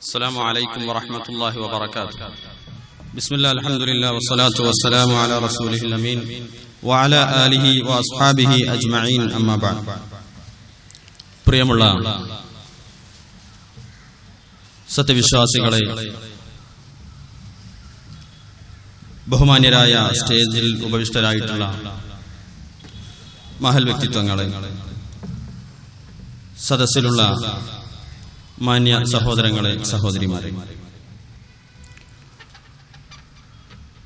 السلام عليكم ورحمة الله وبركاته. بسم الله الحمد لله والصلاة والسلام على رسوله الأمين وعلى آله وأصحابه أجمعين أما بعد. പ്രിയമുള്ള സത്യവിശ്വാസികളെ, ബഹുമാന്യരായ സ്റ്റേജിൽ ഉപവിഷ്ടരായിട്ടുള്ള മഹൽ വ്യക്തിത്വങ്ങളെ, സദസ്സിലുള്ള മാന്യ സഹോദരങ്ങളെ, സഹോദരിമാരെ,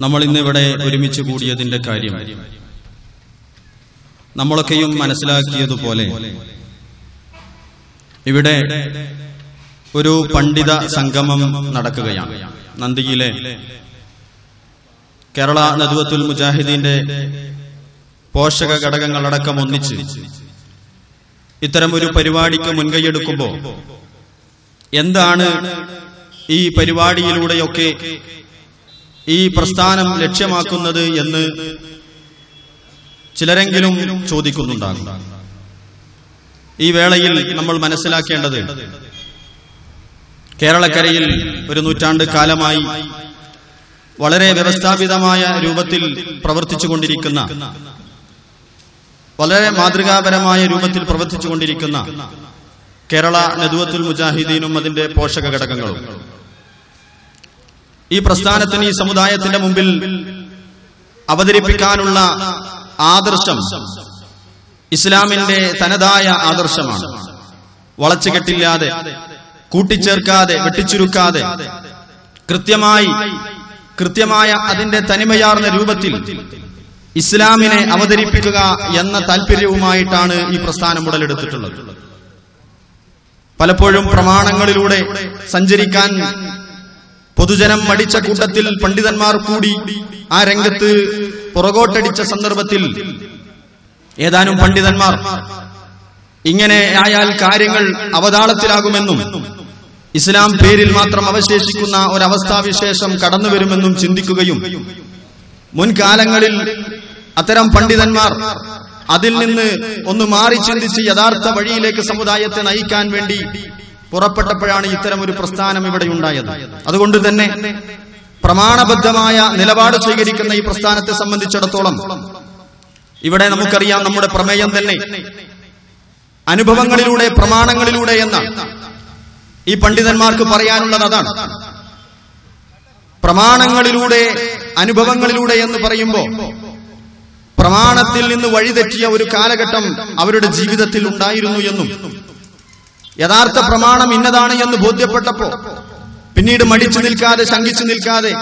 നമ്മൾ ഇന്നിവിടെ ഒരുമിച്ച് കൂടിയതിന്റെ കാര്യം നമ്മളൊക്കെയും മനസ്സിലാക്കിയതുപോലെ ഇവിടെ ഒരു പണ്ഡിത സംഗമം നടക്കുകയാണ്. നന്ദിയിലെ കേരള നദ്വത്തുൽ മുജാഹിദീന്റെ പോഷക ഘടകങ്ങളടക്കം ഒന്നിച്ച് ഇത്തരമൊരു പരിപാടിക്ക് മുൻകൈയെടുക്കുമ്പോൾ എന്താണ് ഈ പരിപാടിയിലൂടെയൊക്കെ ഈ പ്രസ്ഥാനം ലക്ഷ്യമാക്കുന്നത് എന്ന് ചിലരെങ്കിലും ചോദിക്കുന്നുണ്ടാകും. ഈ വേളയിൽ നമ്മൾ മനസ്സിലാക്കേണ്ടത്, കേരളക്കരയിൽ ഒരു നൂറ്റാണ്ട് കാലമായി വളരെ വ്യവസ്ഥാപിതമായ രൂപത്തിൽ പ്രവർത്തിച്ചുകൊണ്ടിരിക്കുന്ന, വളരെ മാതൃകാപരമായ രൂപത്തിൽ പ്രവർത്തിച്ചുകൊണ്ടിരിക്കുന്ന കേരള നദ്വത്തുൽ മുജാഹിദീനും അതിന്റെ പോഷക ഘടകങ്ങളും ഈ പ്രസ്ഥാനത്തിന്, ഈ സമുദായത്തിന്റെ മുമ്പിൽ അവതരിപ്പിക്കാനുള്ള ആദർശം ഇസ്ലാമിന്റെ തനതായ ആദർശമാണ്. വളച്ചുകെട്ടില്ലാതെ, കൂട്ടിച്ചേർക്കാതെ, വെട്ടിച്ചുരുക്കാതെ കൃത്യമായ അതിന്റെ തനിമയാർന്ന രൂപത്തിൽ ഇസ്ലാമിനെ അവതരിപ്പിക്കുക എന്ന താല്പര്യവുമായിട്ടാണ് ഈ പ്രസ്ഥാനം ഉടലെടുത്തിട്ടുള്ളത്. പലപ്പോഴും പ്രമാണങ്ങളിലൂടെ സഞ്ചരിക്കാൻ പൊതുജനം മടിച്ച കൂട്ടത്തിൽ പണ്ഡിതന്മാർ കൂടി ആ രംഗത്ത് പുറകോട്ടടിച്ച സന്ദർഭത്തിൽ ഏതാനും പണ്ഡിതന്മാർ ഇങ്ങനെ ആയാൽ കാര്യങ്ങൾ അവതാളത്തിലാകുമെന്നും ഇസ്ലാം പേരിൽ മാത്രം അവശേഷിക്കുന്ന ഒരവസ്ഥാവിശേഷം കടന്നുവരുമെന്നും ചിന്തിക്കുകയും, മുൻകാലങ്ങളിൽ അത്തരം പണ്ഡിതന്മാർ അതിൽ നിന്ന് ഒന്ന് മാറി ചിന്തിച്ച് യഥാർത്ഥ വഴിയിലേക്ക് സമുദായത്തെ നയിക്കാൻ വേണ്ടി പുറപ്പെട്ടപ്പോഴാണ് ഇത്തരം ഒരു പ്രസ്ഥാനം ഇവിടെ ഉണ്ടായത്. അതുകൊണ്ട് തന്നെ പ്രമാണബദ്ധമായ നിലപാട് സ്വീകരിക്കുന്ന ഈ പ്രസ്ഥാനത്തെ സംബന്ധിച്ചിടത്തോളം ഇവിടെ നമുക്കറിയാം, നമ്മുടെ പ്രമേയം തന്നെ അനുഭവങ്ങളിലൂടെ, പ്രമാണങ്ങളിലൂടെ എന്ന ഈ പണ്ഡിതന്മാർക്ക് പറയാനുള്ളത് അതാണ്. പ്രമാണങ്ങളിലൂടെ, അനുഭവങ്ങളിലൂടെ എന്ന് പറയുമ്പോൾ പ്രമാണത്തിൽ നിന്ന് വഴിതെറ്റിയ ഒരു കാലഘട്ടം അവരുടെ ജീവിതത്തിൽ ഉണ്ടായിരുന്നു എന്നും, യഥാർത്ഥ പ്രമാണം ഇന്നതാണ് എന്ന് ബോധ്യപ്പെട്ടപ്പോ പിന്നീട് മടിച്ചു നിൽക്കാതെ, ശങ്കിച്ചു നിൽക്കാതെ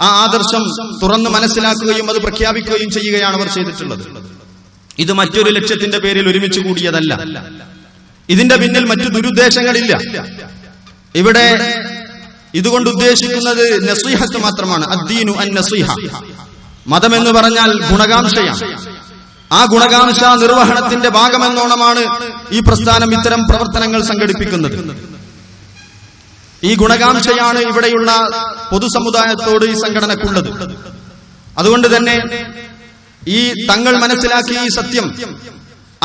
ആ ആദർശം തുറന്നു മനസ്സിലാക്കുകയും അത് പ്രഖ്യാപിക്കുകയും ചെയ്യുകയാണ് അവർ ചെയ്തിട്ടുള്ളത്. ഇത് മറ്റൊരു ലക്ഷ്യത്തിന്റെ പേരിൽ ഒരുമിച്ച് കൂടിയതല്ല. ഇതിന്റെ പിന്നിൽ മറ്റു ദുരുദ്ദേശങ്ങളില്ല. ഇവിടെ ഇതുകൊണ്ട് ഉദ്ദേശിക്കുന്നത് നസീഹത്ത് മാത്രമാണ്. അദ്ദീനു അൻ നസീഹ. മതം എന്ന് പറഞ്ഞാൽ ഗുണകാംക്ഷയാണ്. ആ ഗുണകാംക്ഷ നിർവഹണത്തിന്റെ ഭാഗമെന്നോണമാണ് ഈ പ്രസ്ഥാനം ഇത്തരം പ്രവർത്തനങ്ങൾ സംഘടിപ്പിക്കുന്നത്. ഈ ഗുണകാംക്ഷയാണ് ഇവിടെയുള്ള പൊതുസമുദായത്തോട് ഈ സംഘടനക്കുള്ളത്. അതുകൊണ്ട് തന്നെ ഈ തങ്ങൾ മനസ്സിലാക്കിയ ഈ സത്യം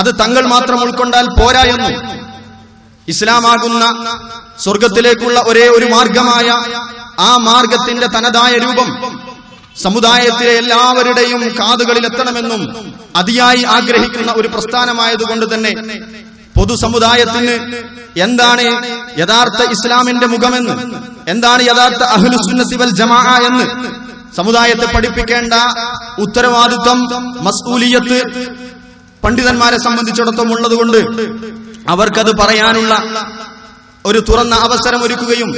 അത് തങ്ങൾ മാത്രം ഉൾക്കൊണ്ടാൽ പോരാ എന്നും, ഇസ്ലാമാകുന്ന സ്വർഗത്തിലേക്കുള്ള ഒരേ ഒരു മാർഗമായ ആ മാർഗത്തിന്റെ തനതായ രൂപം സമുദായത്തിലെ എല്ലാവരുടെയും കാതുകളിൽ എത്തണമെന്നും അതിയായി ആഗ്രഹിക്കുന്ന ഒരു പ്രസ്ഥാനമായതുകൊണ്ട് തന്നെ പൊതുസമുദായത്തിന് എന്താണ് യഥാർത്ഥ ഇസ്ലാമിന്റെ മുഖമെന്ന്, എന്താണ് യഥാർത്ഥ അഹ്ലുസുന്നത്തി വൽ ജമാഅ എന്ന് സമുദായത്തെ പഠിപ്പിക്കേണ്ട ഉത്തരവാദിത്വം, മസ്ഊലിയത്ത് പണ്ഡിതന്മാരെ സംബന്ധിച്ചിടത്തോളം ഉള്ളതുകൊണ്ട് അവർക്കത് പറയാനുള്ള ഒരു തുറന്ന അവസരം ഒരുക്കുകയും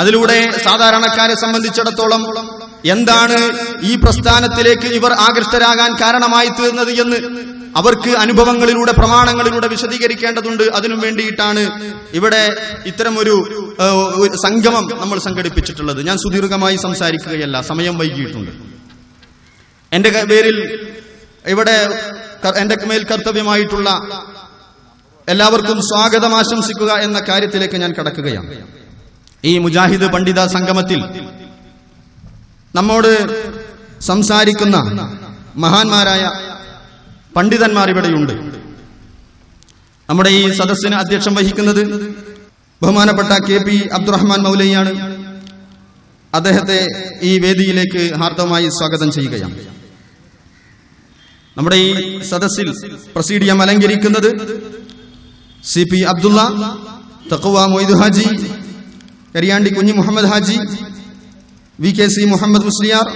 അതിലൂടെ സാധാരണക്കാരെ സംബന്ധിച്ചിടത്തോളം എന്താണ് ഈ പ്രസ്ഥാനത്തിലേക്ക് ഇവർ ആകൃഷ്ടരാകാൻ കാരണമായി തീർന്നത് എന്ന് അവർക്ക് അനുഭവങ്ങളിലൂടെ, പ്രമാണങ്ങളിലൂടെ വിശദീകരിക്കേണ്ടതുണ്ട്. അതിനു വേണ്ടിയിട്ടാണ് ഇവിടെ ഇത്തരമൊരു സംഗമം നമ്മൾ സംഘടിപ്പിച്ചിട്ടുള്ളത്. ഞാൻ സുദീർഘമായി സംസാരിക്കുകയല്ല, സമയം വൈകിയിട്ടുണ്ട്. എന്റെ പേരിൽ ഇവിടെ എന്റെ മേൽ കർത്തവ്യമായിട്ടുള്ള എല്ലാവർക്കും സ്വാഗതം ആശംസിക്കുക എന്ന കാര്യത്തിലേക്ക് ഞാൻ കടക്കുകയാണ്. ഈ മുജാഹിദ് പണ്ഡിത സംഗമത്തിൽ നമ്മോട് സംസാരിക്കുന്ന മഹാന്മാരായ പണ്ഡിതന്മാർ ഇവിടെയുണ്ട്. നമ്മുടെ ഈ സദസ്സിന് അധ്യക്ഷം വഹിക്കുന്നത് ബഹുമാനപ്പെട്ട KP അബ്ദുറഹ്മാൻ മൗലവിയാണ്. അദ്ദേഹത്തെ ഈ വേദിയിലേക്ക് ഹാർദവമായി സ്വാഗതം ചെയ്യുകയാണ്. നമ്മുടെ ഈ സദസ്സിൽ പ്രസീഡിയം അലങ്കരിക്കുന്നത് CP അബ്ദുള്ള, തഖ്വ മൊയ്തു ഹാജി, കരിയാണ്ടി കുഞ്ഞി മുഹമ്മദ് ഹാജി, VKC മുഹമ്മദ് മുസ്ലിയാർ,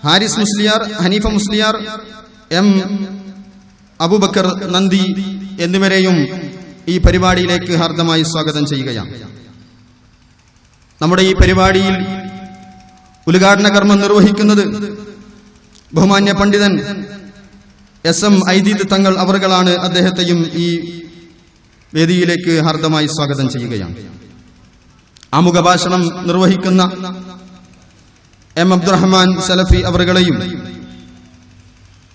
ഹാരിസ് മുസ്ലിയാർ, ഹനീഫ മുസ്ലിയാർ, M അബൂബക്കർ നന്ദി എന്നിവരെയും ഈ പരിപാടിയിലേക്ക് ഹാർദമായി സ്വാഗതം ചെയ്യുകയാണ്. നമ്മുടെ ഈ പരിപാടിയിൽ ഉദ്ഘാടന കർമ്മം നിർവഹിക്കുന്നത് ബഹുമാന്യ പണ്ഡിതൻ SM ഐദീദ് തങ്ങൾ അവർകളാണ്. അദ്ദേഹത്തെയും ഈ വേദിയിലേക്ക് ഹാർദമായി സ്വാഗതം ചെയ്യുകയാണ്. ആമുഖ ഭാഷണം നിർവഹിക്കുന്ന M അബ്ദുറഹ്മാൻ സലഫി അവർകളെയും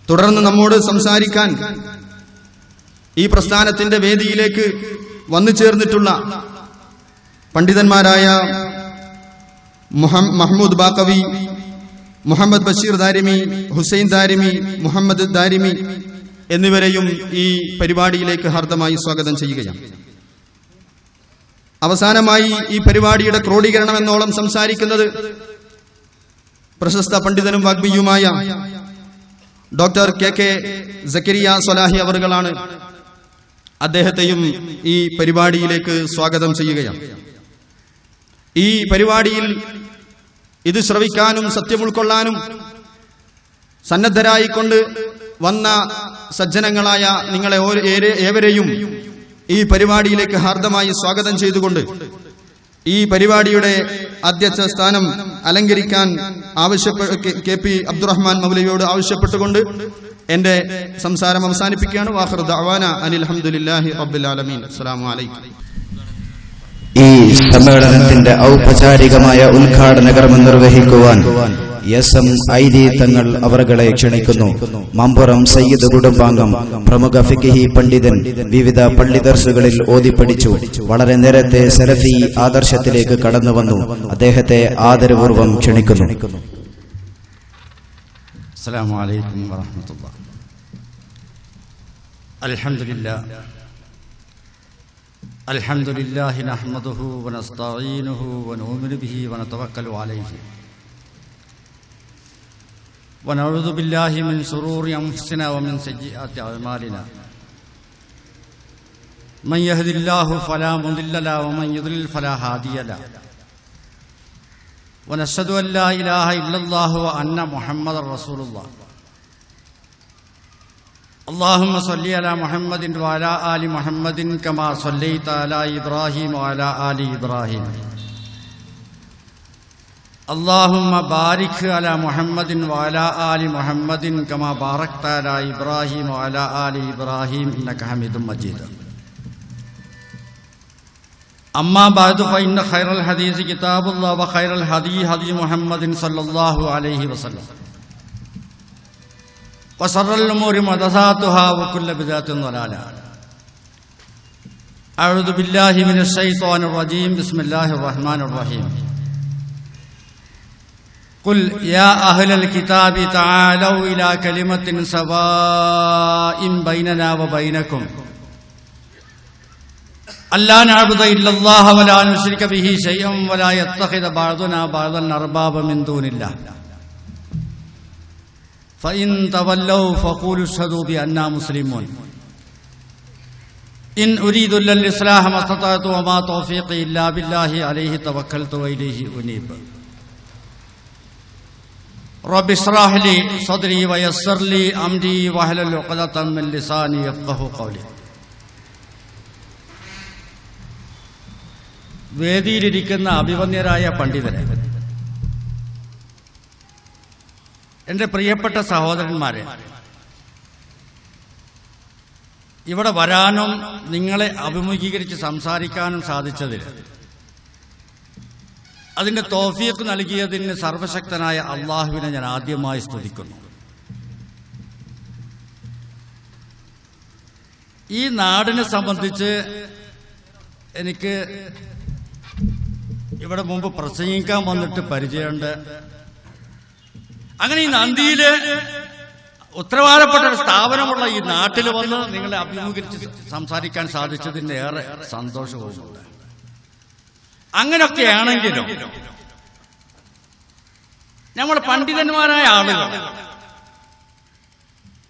തുടർന്ന് നമ്മോട് സംസാരിക്കാൻ ഈ പ്രസ്ഥാനത്തിന്റെ വേദിയിലേക്ക് വന്നു ചേർന്നിട്ടുള്ള പണ്ഡിതന്മാരായ മഹ്മൂദ് ബാക്കവി, മുഹമ്മദ് ബഷീർ ദാരിമി, ഹുസൈൻ ദാരിമി, മുഹമ്മദ് ദാരിമി എന്നിവരെയും ഈ പരിപാടിയിലേക്ക് ഹാർദമായി സ്വാഗതം ചെയ്യുകയാണ്. അവസാനമായി ഈ പരിപാടിയുടെ ക്രോഡീകരണം എന്നോളം സംസാരിക്കുന്നത് പ്രശസ്ത പണ്ഡിതനും വാഗ്മിയുമായ ഡോക്ടർ KK സക്കരിയ സ്വലാഹി അവറുകളാണ്. അദ്ദേഹത്തെയും ഈ പരിപാടിയിലേക്ക് സ്വാഗതം ചെയ്യുകയാണ്. ഈ പരിപാടിയിൽ ഇത് ശ്രവിക്കാനും സത്യം ഉൾക്കൊള്ളാനും സന്നദ്ധരായിക്കൊണ്ട് വന്ന സജ്ജനങ്ങളായ നിങ്ങളെ ഏവരെയും ഈ പരിപാടിയിലേക്ക് ഹാർദമായി സ്വാഗതം ചെയ്തുകൊണ്ട് ഈ പരിപാടിയുടെ അധ്യക്ഷ സ്ഥാനം അലങ്കരിക്കാൻ KP അബ്ദുറഹ്മാൻ മൗലവിയോട് ആവശ്യപ്പെട്ടുകൊണ്ട് എന്റെ സംസാരം അവസാനിപ്പിക്കുകയാണ്. വാഖിറു ദഅവാന അനിൽ ഹംദുലില്ലാഹി റബ്ബിൽ ആലമീൻ. അസ്സലാമു അലൈക്കും. ഈ സമ്മേളനത്തിന്റെ ഔപചാരികമായ ഉദ്ഘാടന കർമ്മം നിർവഹിക്കുവാൻ SM ഐദീദ് തങ്ങൾ അവർകളെ ക്ഷണിക്കുന്നു. മമ്പുറം സയ്യിദ് കുടുംബാംഗം, പ്രമുഖ ഫിഖ്ഹി പണ്ഡിതൻ, വിവിധ പള്ളി ദർസുകളിൽ ഓതിപ്പടിച്ചു, വളരെ നേരത്തെ സലഫി ആദർശത്തിലേക്ക് കടന്നു വന്നു. അദ്ദേഹത്തെ ആദരപൂർവ്വം ക്ഷണിക്കുന്നു. അസ്സലാമു അലൈക്കും വറഹ്മത്തുള്ളാഹി. അൽഹംദുലില്ലാഹി നഹ്മദുഹു വനസ്തഈനുഹു വനുഅ്മിനു ബിഹി വനതവക്കലു അലൈഹി വനഊദു ബില്ലാഹി മിൻ ശുറൂരി അൻഫുസിനാ വമിൻ സയ്യിആതി അഅ്മാലിനാ. മൻ യഹ്ദില്ലാഹു ഫലാ മുദില്ല ലഹു വമൻ യുദ്ലിൽ ഫലാ ഹാദിയ ലഹു. ونشهد أن لا إله إلا الله وأن محمد رسول الله. اللهم صل على محمد وعلى آل محمد كما صليت على إبراهيم وعلى آل إبراهيم. اللهم بارك على محمد وعلى آل محمد كما باركت على إبراهيم وعلى آل إبراهيم إنك حميد مجيد. أما بعد فإن خير الحديث كتاب الله وخير الهدي هدي محمد صلى الله عليه وسلم وشر الأمور محدثاتها وكل بدعة ضلالة. أعوذ بالله من الشيطان الرجيم. بسم الله الرحمن الرحيم. قل يا أهل الكتاب تعالوا إلى كلمة سواء بيننا وبينكم ألا نعبد إلا الله ولا نشرك به شيئا ولا يتخذ بعضنا بعضا أربابا من دون الله فإن تولوا فقولوا اشهدوا بأننا مسلمون. إن أريد إلا الإصلاح ما استطعت وما توفيقي إلا بالله عليه توكلت وإليه أنيب. رب اشرح لي صدري ويسر لي أمري واحلل عقدة من لساني يفقهوا قولي. വേദിയിലിരിക്കുന്ന അഭിവന്യരായ പണ്ഡിതരെ, എൻ്റെ പ്രിയപ്പെട്ട സഹോദരന്മാരെ, ഇവിടെ വരാനും നിങ്ങളെ അഭിമുഖീകരിച്ച് സംസാരിക്കാനും സാധിച്ചതിൽ അതിൻ്റെ തൗഫീഖ് നൽകിയതിന് സർവശക്തനായ അള്ളാഹുവിനെ ഞാൻ ആദ്യമായി സ്തുതിക്കുന്നു. ഈ നാടിനെ സംബന്ധിച്ച് എനിക്ക് ഇവിടെ മുമ്പ് പ്രസംഗിക്കാൻ വന്നിട്ട് പരിചയമുണ്ട്. അങ്ങനെ ഈ നന്ദിയില് ഉത്തരവാദപ്പെട്ട ഒരു സ്ഥാപനമുള്ള ഈ നാട്ടിൽ വന്ന് നിങ്ങളെ അഭിമുഖീകരിച്ച് സംസാരിക്കാൻ സാധിച്ചതിന് ഏറെ സന്തോഷവുമുണ്ട്. അങ്ങനെയൊക്കെയാണെങ്കിലും നമ്മൾ പണ്ഡിതന്മാരായ ആളുകൾ,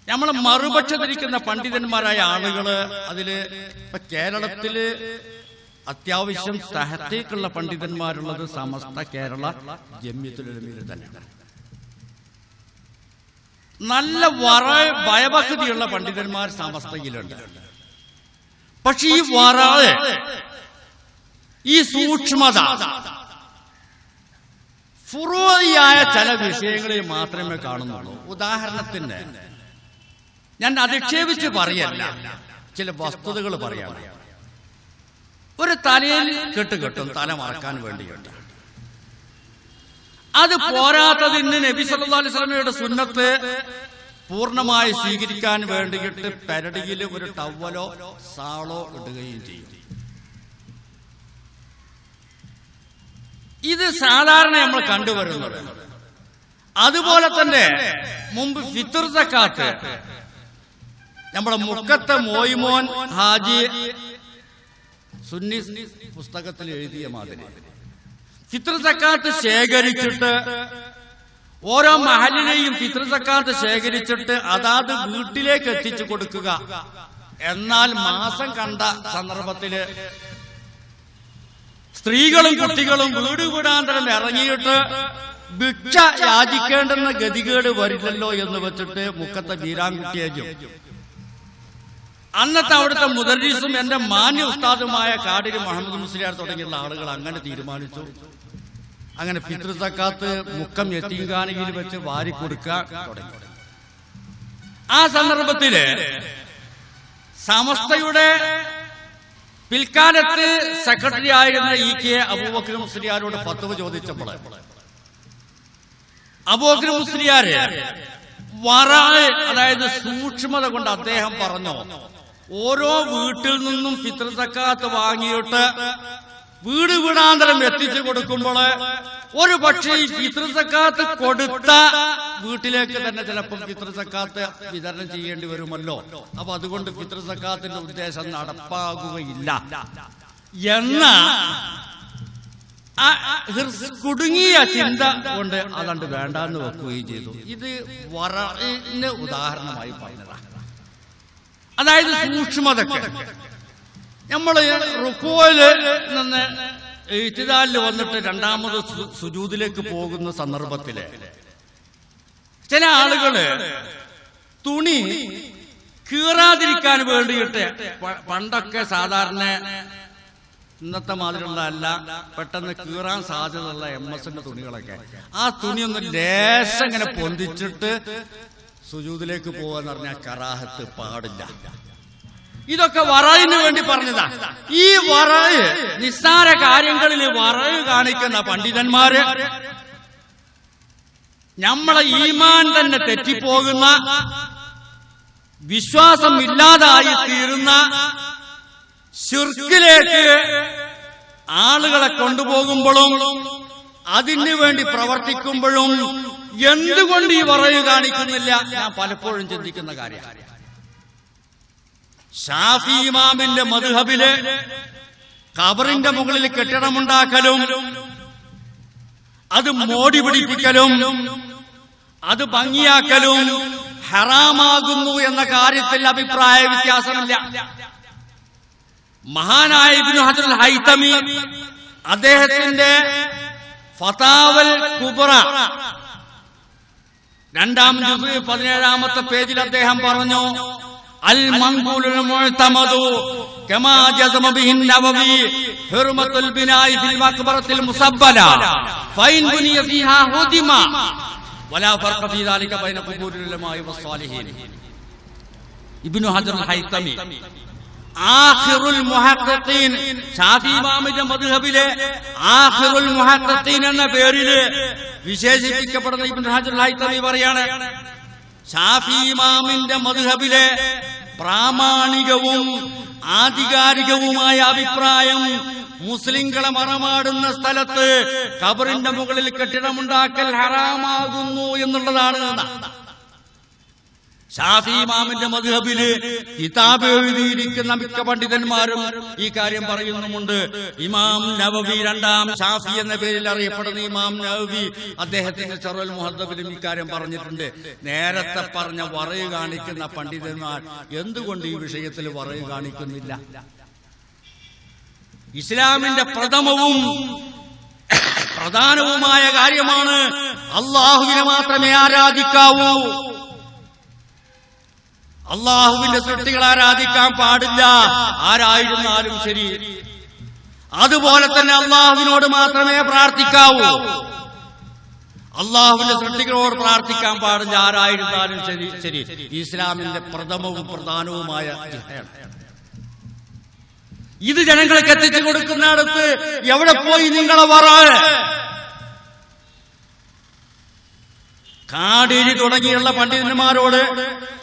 നമ്മളെ മറുപക്ഷത്തിരിക്കുന്ന പണ്ഡിതന്മാരായ ആളുകള്, അതില് ഇപ്പൊ കേരളത്തില് അത്യാവശ്യം തഹ്ഖീഖുള്ള പണ്ഡിതന്മാരുള്ളത് സമസ്ത കേരള ജംഇയ്യത്തുൽ ഉലമയിൽ തന്നെയാണ്. നല്ല ഭയഭക്തിയുള്ള പണ്ഡിതന്മാർ സമസ്തയിലുണ്ട്. പക്ഷെ ഈ ഈ സൂക്ഷ്മത ഫുറൂഇയായ ചില വിഷയങ്ങളിൽ മാത്രമേ കാണുന്നുള്ളൂ. ഉദാഹരണത്തിന് ഞാൻ അധിക്ഷേപിച്ച് പറയല്ല, ചില വസ്തുതകൾ പറയാം. ഒരു തലയിൽ കെട്ടും തല മറക്കാൻ വേണ്ടിയുണ്ട്. അത് പോരാത്തതിന് നബി സല്ലല്ലാഹു അലൈഹി വസല്ലമയുടെ സുന്നത്ത് പൂർണ്ണമായി സ്വീകരിക്കാൻ വേണ്ടിയിട്ട് പെരടിയിൽ ഒരു ടവലോ സാളോ ഇടുകയും ചെയ്യും. ഇത് സാധാരണ നമ്മൾ കണ്ടുവരുന്നത്. അതുപോലെ തന്നെ മുമ്പ് ഫിത്ർ സക്കാത്ത് നമ്മുടെ മുക്കത്തെ മോയിമോൻ ഹാജി സുന്നി പുസ്തകത്തിൽ എഴുതിയ മാതിരി ഫിത്ർ സക്കാത്ത് ശേഖരിച്ചിട്ട് ഓരോ മഹലിലെയും ഫിത്ർ സക്കാത്ത് ശേഖരിച്ചിട്ട് അതാത് വീട്ടിലേക്ക് എത്തിച്ചു കൊടുക്കുക. എന്നാൽ മാസം കണ്ട സന്ദർഭത്തില് സ്ത്രീകളും കുട്ടികളും വീട് വീടാന്തരം ഇറങ്ങിയിട്ട് ഭിക്ഷ യാചിക്കേണ്ടുന്ന ഗതികേട് വരില്ലല്ലോ എന്ന് വെച്ചിട്ട് മുക്കത്തെ വീരാൻകുട്ടിയേജും അന്നത്തെ അവിടുത്തെ മുദർരീസും എന്റെ മാന്യ ഉസ്താദുമായ കാടിരി മുഹമ്മദ് മുസ്ലിയാർ തുടങ്ങിയുള്ള ആളുകൾ അങ്ങനെ തീരുമാനിച്ചു. അങ്ങനെ ഫിത്ർ സക്കാത്ത് മുക്കം യതീംഖാനയിൽ വെച്ച് വാരിക്കൊടുക്കാൻ തുടങ്ങി. ആ സന്ദർഭത്തില് സമസ്തയുടെ പിൽക്കാലത്ത് സെക്രട്ടറി ആയിരുന്ന EK അബൂബക്കർ മുസ്ലിയാരോട് ഫത്വ ചോദിച്ചപ്പോൾ അബൂബക്കർ മുസ്ലിയാര് അതായത് സൂക്ഷ്മത കൊണ്ട് അദ്ദേഹം പറഞ്ഞു, ഓരോ വീട്ടിൽ നിന്നും ഫിത്ർ സക്കാത്ത് വാങ്ങിയിട്ട് വീട് വീടാന്തരം എത്തിച്ചു കൊടുക്കുമ്പോൾ ഒരു പക്ഷേ ഈ ഫിത്ർ സക്കാത്ത് കൊടുത്ത വീട്ടിലേക്ക് തന്നെ ചിലപ്പോൾ ഫിത്ർ സക്കാത്ത് വിതരണം ചെയ്യേണ്ടി വരുമല്ലോ. അപ്പൊ അതുകൊണ്ട് ഫിത്ർ സക്കാത്തിന്റെ ഉദ്ദേശം നടപ്പാകുകയില്ല എന്ന കുടുങ്ങിയ ചിന്ത കൊണ്ട് അതണ്ട് വേണ്ടാന്ന് വെക്കുകയും ചെയ്തു. ഇത് വറഇന് ഉദാഹരണമായി പറഞ്ഞതാണ്. അതായത് സൂക്ഷ്മതൊക്കെ നമ്മള് റുക്കൂഇല് നിന്ന് ഇഅ്തിദാലിൽ വന്നിട്ട് രണ്ടാമത് സുജൂദിലേക്ക് പോകുന്ന സന്ദർഭത്തില് ചില ആളുകള് തുണി കീറാതിരിക്കാൻ വേണ്ടിയിട്ട്, പണ്ടൊക്കെ സാധാരണ ഇന്നത്തെ മാതിരിയുള്ള അല്ല, പെട്ടെന്ന് കീറാൻ സാധ്യതയുള്ള MS-ന്റെ തുണികളൊക്കെ, ആ തുണി ഒന്ന് ലേശം ഇങ്ങനെ പൊന്തിച്ചിട്ട് സുജൂദിലേക്ക് പോവാന്ന് പറഞ്ഞാൽ കറാഹത്ത് പാടില്ല. ഇതൊക്കെ വറയിന് വേണ്ടി പറഞ്ഞതാ. ഈ വറയ് നിസ്സാര കാര്യങ്ങളിൽ വറയ് കാണിക്കുന്ന പണ്ഡിതന്മാര് നമ്മളെ ഈമാൻ തന്നെ തെറ്റിപ്പോകുന്ന, വിശ്വാസം ഇല്ലാതായി തീരുന്ന ശിർക്കിലേക്ക് ആളുകളെ കൊണ്ടുപോകുമ്പോഴും അതിനു വേണ്ടി പ്രവർത്തിക്കുമ്പോഴും എന്തുകൊണ്ട് ഈ വറയ് കാണിക്കുന്നില്ല, ഞാൻ പലപ്പോഴും ചിന്തിക്കുന്ന കാര്യമാണ്. ഷാഫി ഇമാമിന്റെ മദ്ഹബില് ഖബറിന്റെ മുകളിൽ കെട്ടിടമുണ്ടാക്കലും അത് മോടി പിടിപ്പിക്കലും അത് ഭംഗിയാക്കലും ഹറാമാകുന്നു എന്ന കാര്യത്തിൽ അഭിപ്രായ വ്യത്യാസമില്ല. മഹാനായ ഇബ്നു ഹജറുൽ ഹൈതമി അദ്ദേഹത്തിന്റെ ഫതാവൽ കുബ്ര 2-ാം ജുസ് 17-ാമത്തെ പേജിൽ അദ്ദേഹം പറഞ്ഞു, അൽ മൻഖൂലുൽ മുഅ്തമദു കമാ ജസമ ബിഹിൻ നവവി ഹുർമത്തുൽ ബിനാഇ ഫിൽ മഖ്ബറത്തിൽ മുസബ്ബല ഫൈൻ ബുനിയ ഫീഹാ ഹുദിമ വലാ ഫർഖ ഫീ ദാലിക ബൈന ഖുബൂരിൽ ഉലമാഇ വസ്സാലിഹീൻ. ഇബ്നു ഹജറുൽ ഹൈതമി ആഖിറുൽ മുഹഖഖീൻ, ഷാഫി ഇമാമിന്റെ മദ്ഹബിലെ ആഖിറുൽ മുഹഖഖീൻ എന്ന പേരിൽ വിശേഷിപ്പിക്കപ്പെടുന്ന ഇബ്നു ഹജറുൽ ഹൈതമി പറയാണ്, ഷാഫി ഇമാമിന്റെ മദ്ഹബിലെ പ്രാമാണികവും ആധികാരികവുമായ അഭിപ്രായം മുസ്ലിങ്ങളെ മറമാടുന്ന സ്ഥലത്ത് ഖബറിന്റെ മുകളിൽ കെട്ടിടമുണ്ടാക്കൽ ഹറാമാകുന്നു എന്നുള്ളതാണ്. ഷാഫി ഇമാമിന്റെ മദ്ഹബില് കിതാബ് എഴുതിയിരിക്കുന്ന മിക്ക പണ്ഡിതന്മാരും ഈ കാര്യം പറയുന്നുമുണ്ട്. ഇമാം നവവി, രണ്ടാം ഷാഫി എന്ന പേരിൽ അറിയപ്പെടുന്ന ഇമാം നവവി, അദ്ദേഹത്തിന്റെ ശറഹുൽ മുഹദ്ദബിലും ഇക്കാര്യം പറഞ്ഞിട്ടുണ്ട്. നേരത്തെ പറഞ്ഞ വറയ് കാണിക്കുന്ന പണ്ഡിതന്മാർ എന്തുകൊണ്ട് ഈ വിഷയത്തിൽ വറയ് കാണിക്കുന്നില്ല? ഇസ്ലാമിന്റെ പ്രധാനവുമായ കാര്യമാണ് അള്ളാഹുവിനെ മാത്രമേ ആരാധിക്കാവൂ. അള്ളാഹുവിന്റെ സൃഷ്ടികൾ ആരാധിക്കാൻ പാടില്ല, ആരായിരുന്നാലും ശരി. അതുപോലെ തന്നെ അള്ളാഹുവിനോട് മാത്രമേ പ്രാർത്ഥിക്കാവൂ. അള്ളാഹുവിന്റെ സൃഷ്ടികളോട് പ്രാർത്ഥിക്കാൻ പാടില്ല, ആരായിരുന്നാലും ശരി. ഇസ്ലാമിന്റെ പ്രധാനവുമായ ഇത് ജനങ്ങൾക്ക് എത്തിച്ചു കൊടുക്കുന്നിടത്ത് എവിടെ പോയി നിങ്ങളെ വറാണ്? കാടേരി തുടങ്ങിയുള്ള പണ്ഡിതന്മാരോട്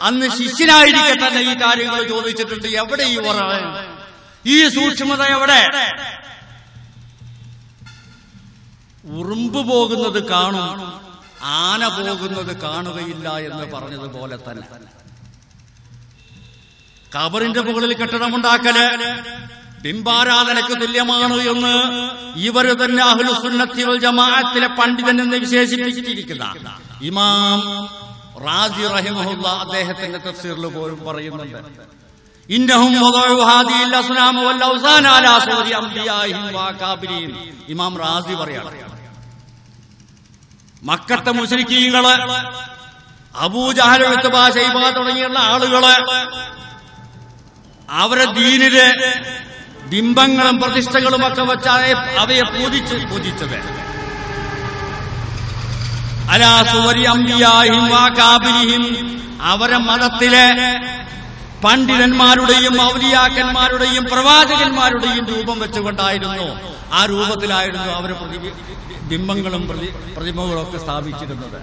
അന്ന് ശിഷ്യനായിരിക്കെ തന്നെ ഈ കാര്യങ്ങൾ ചോദിച്ചിട്ടുണ്ട്. എവിടെ ഈ വറാണ്? ഈ സൂക്ഷ്മത എവിടെ? ഉറുമ്പ് പോകുന്നത് കാണും, ആന പോകുന്നത് കാണുകയില്ല എന്ന് പറഞ്ഞതുപോലെ തന്നെ ഖബറിന്റെ മുകളിൽ കെട്ടിടമുണ്ടാക്കല് ബിംബാരാധനയ്ക്ക് തുല്യമാണ് എന്ന് ഇവര് തന്നെ അഹ്ലുസുന്നത്തി വൽ ജമാഅത്തിലെ പണ്ഡിതൻ എന്ന് വിശേഷിപ്പിച്ചിരിക്കുന്ന ഇമാം റാസി റഹിമഹുല്ലാ അദ്ദേഹത്തിന്റെ തഫ്സീറിൽ പോലും പറയുന്നുണ്ട്. ഇന്നഹും വദഉ ഹാദിഹിൽ അസ്നാമ വൽ ഔസാന അലാ സൂരി അംബിയാഹിം വഅകാബിരിൻ. ഇമാം റാസി പറയാണ്, മക്കത്തെ മുശ്രിക്കീങ്ങള്, അബൂജഹൽ, ഉത്ബ, ശൈബ തുടങ്ങിയുള്ള ആളുകള് അവരെ ദീനിലെ ബിംബങ്ങളും പ്രതിഷ്ഠകളും ഒക്കെ വെച്ച് അവയെ പൂജിച്ചത് അലാ സുവരി അംബിയാഹിം വഅകാബിരിഹിം, അവരെ മതത്തിലെ പണ്ഡിതന്മാരുടെയും ഔലിയാക്കന്മാരുടെയും പ്രവാചകന്മാരുടെയും രൂപം വെച്ചുകൊണ്ടായിരുന്നു, ആ രൂപത്തിലായിരുന്നു അവർ ബിംബങ്ങളും പ്രതിമകളും ഒക്കെ സ്ഥാപിച്ചിരുന്നത്.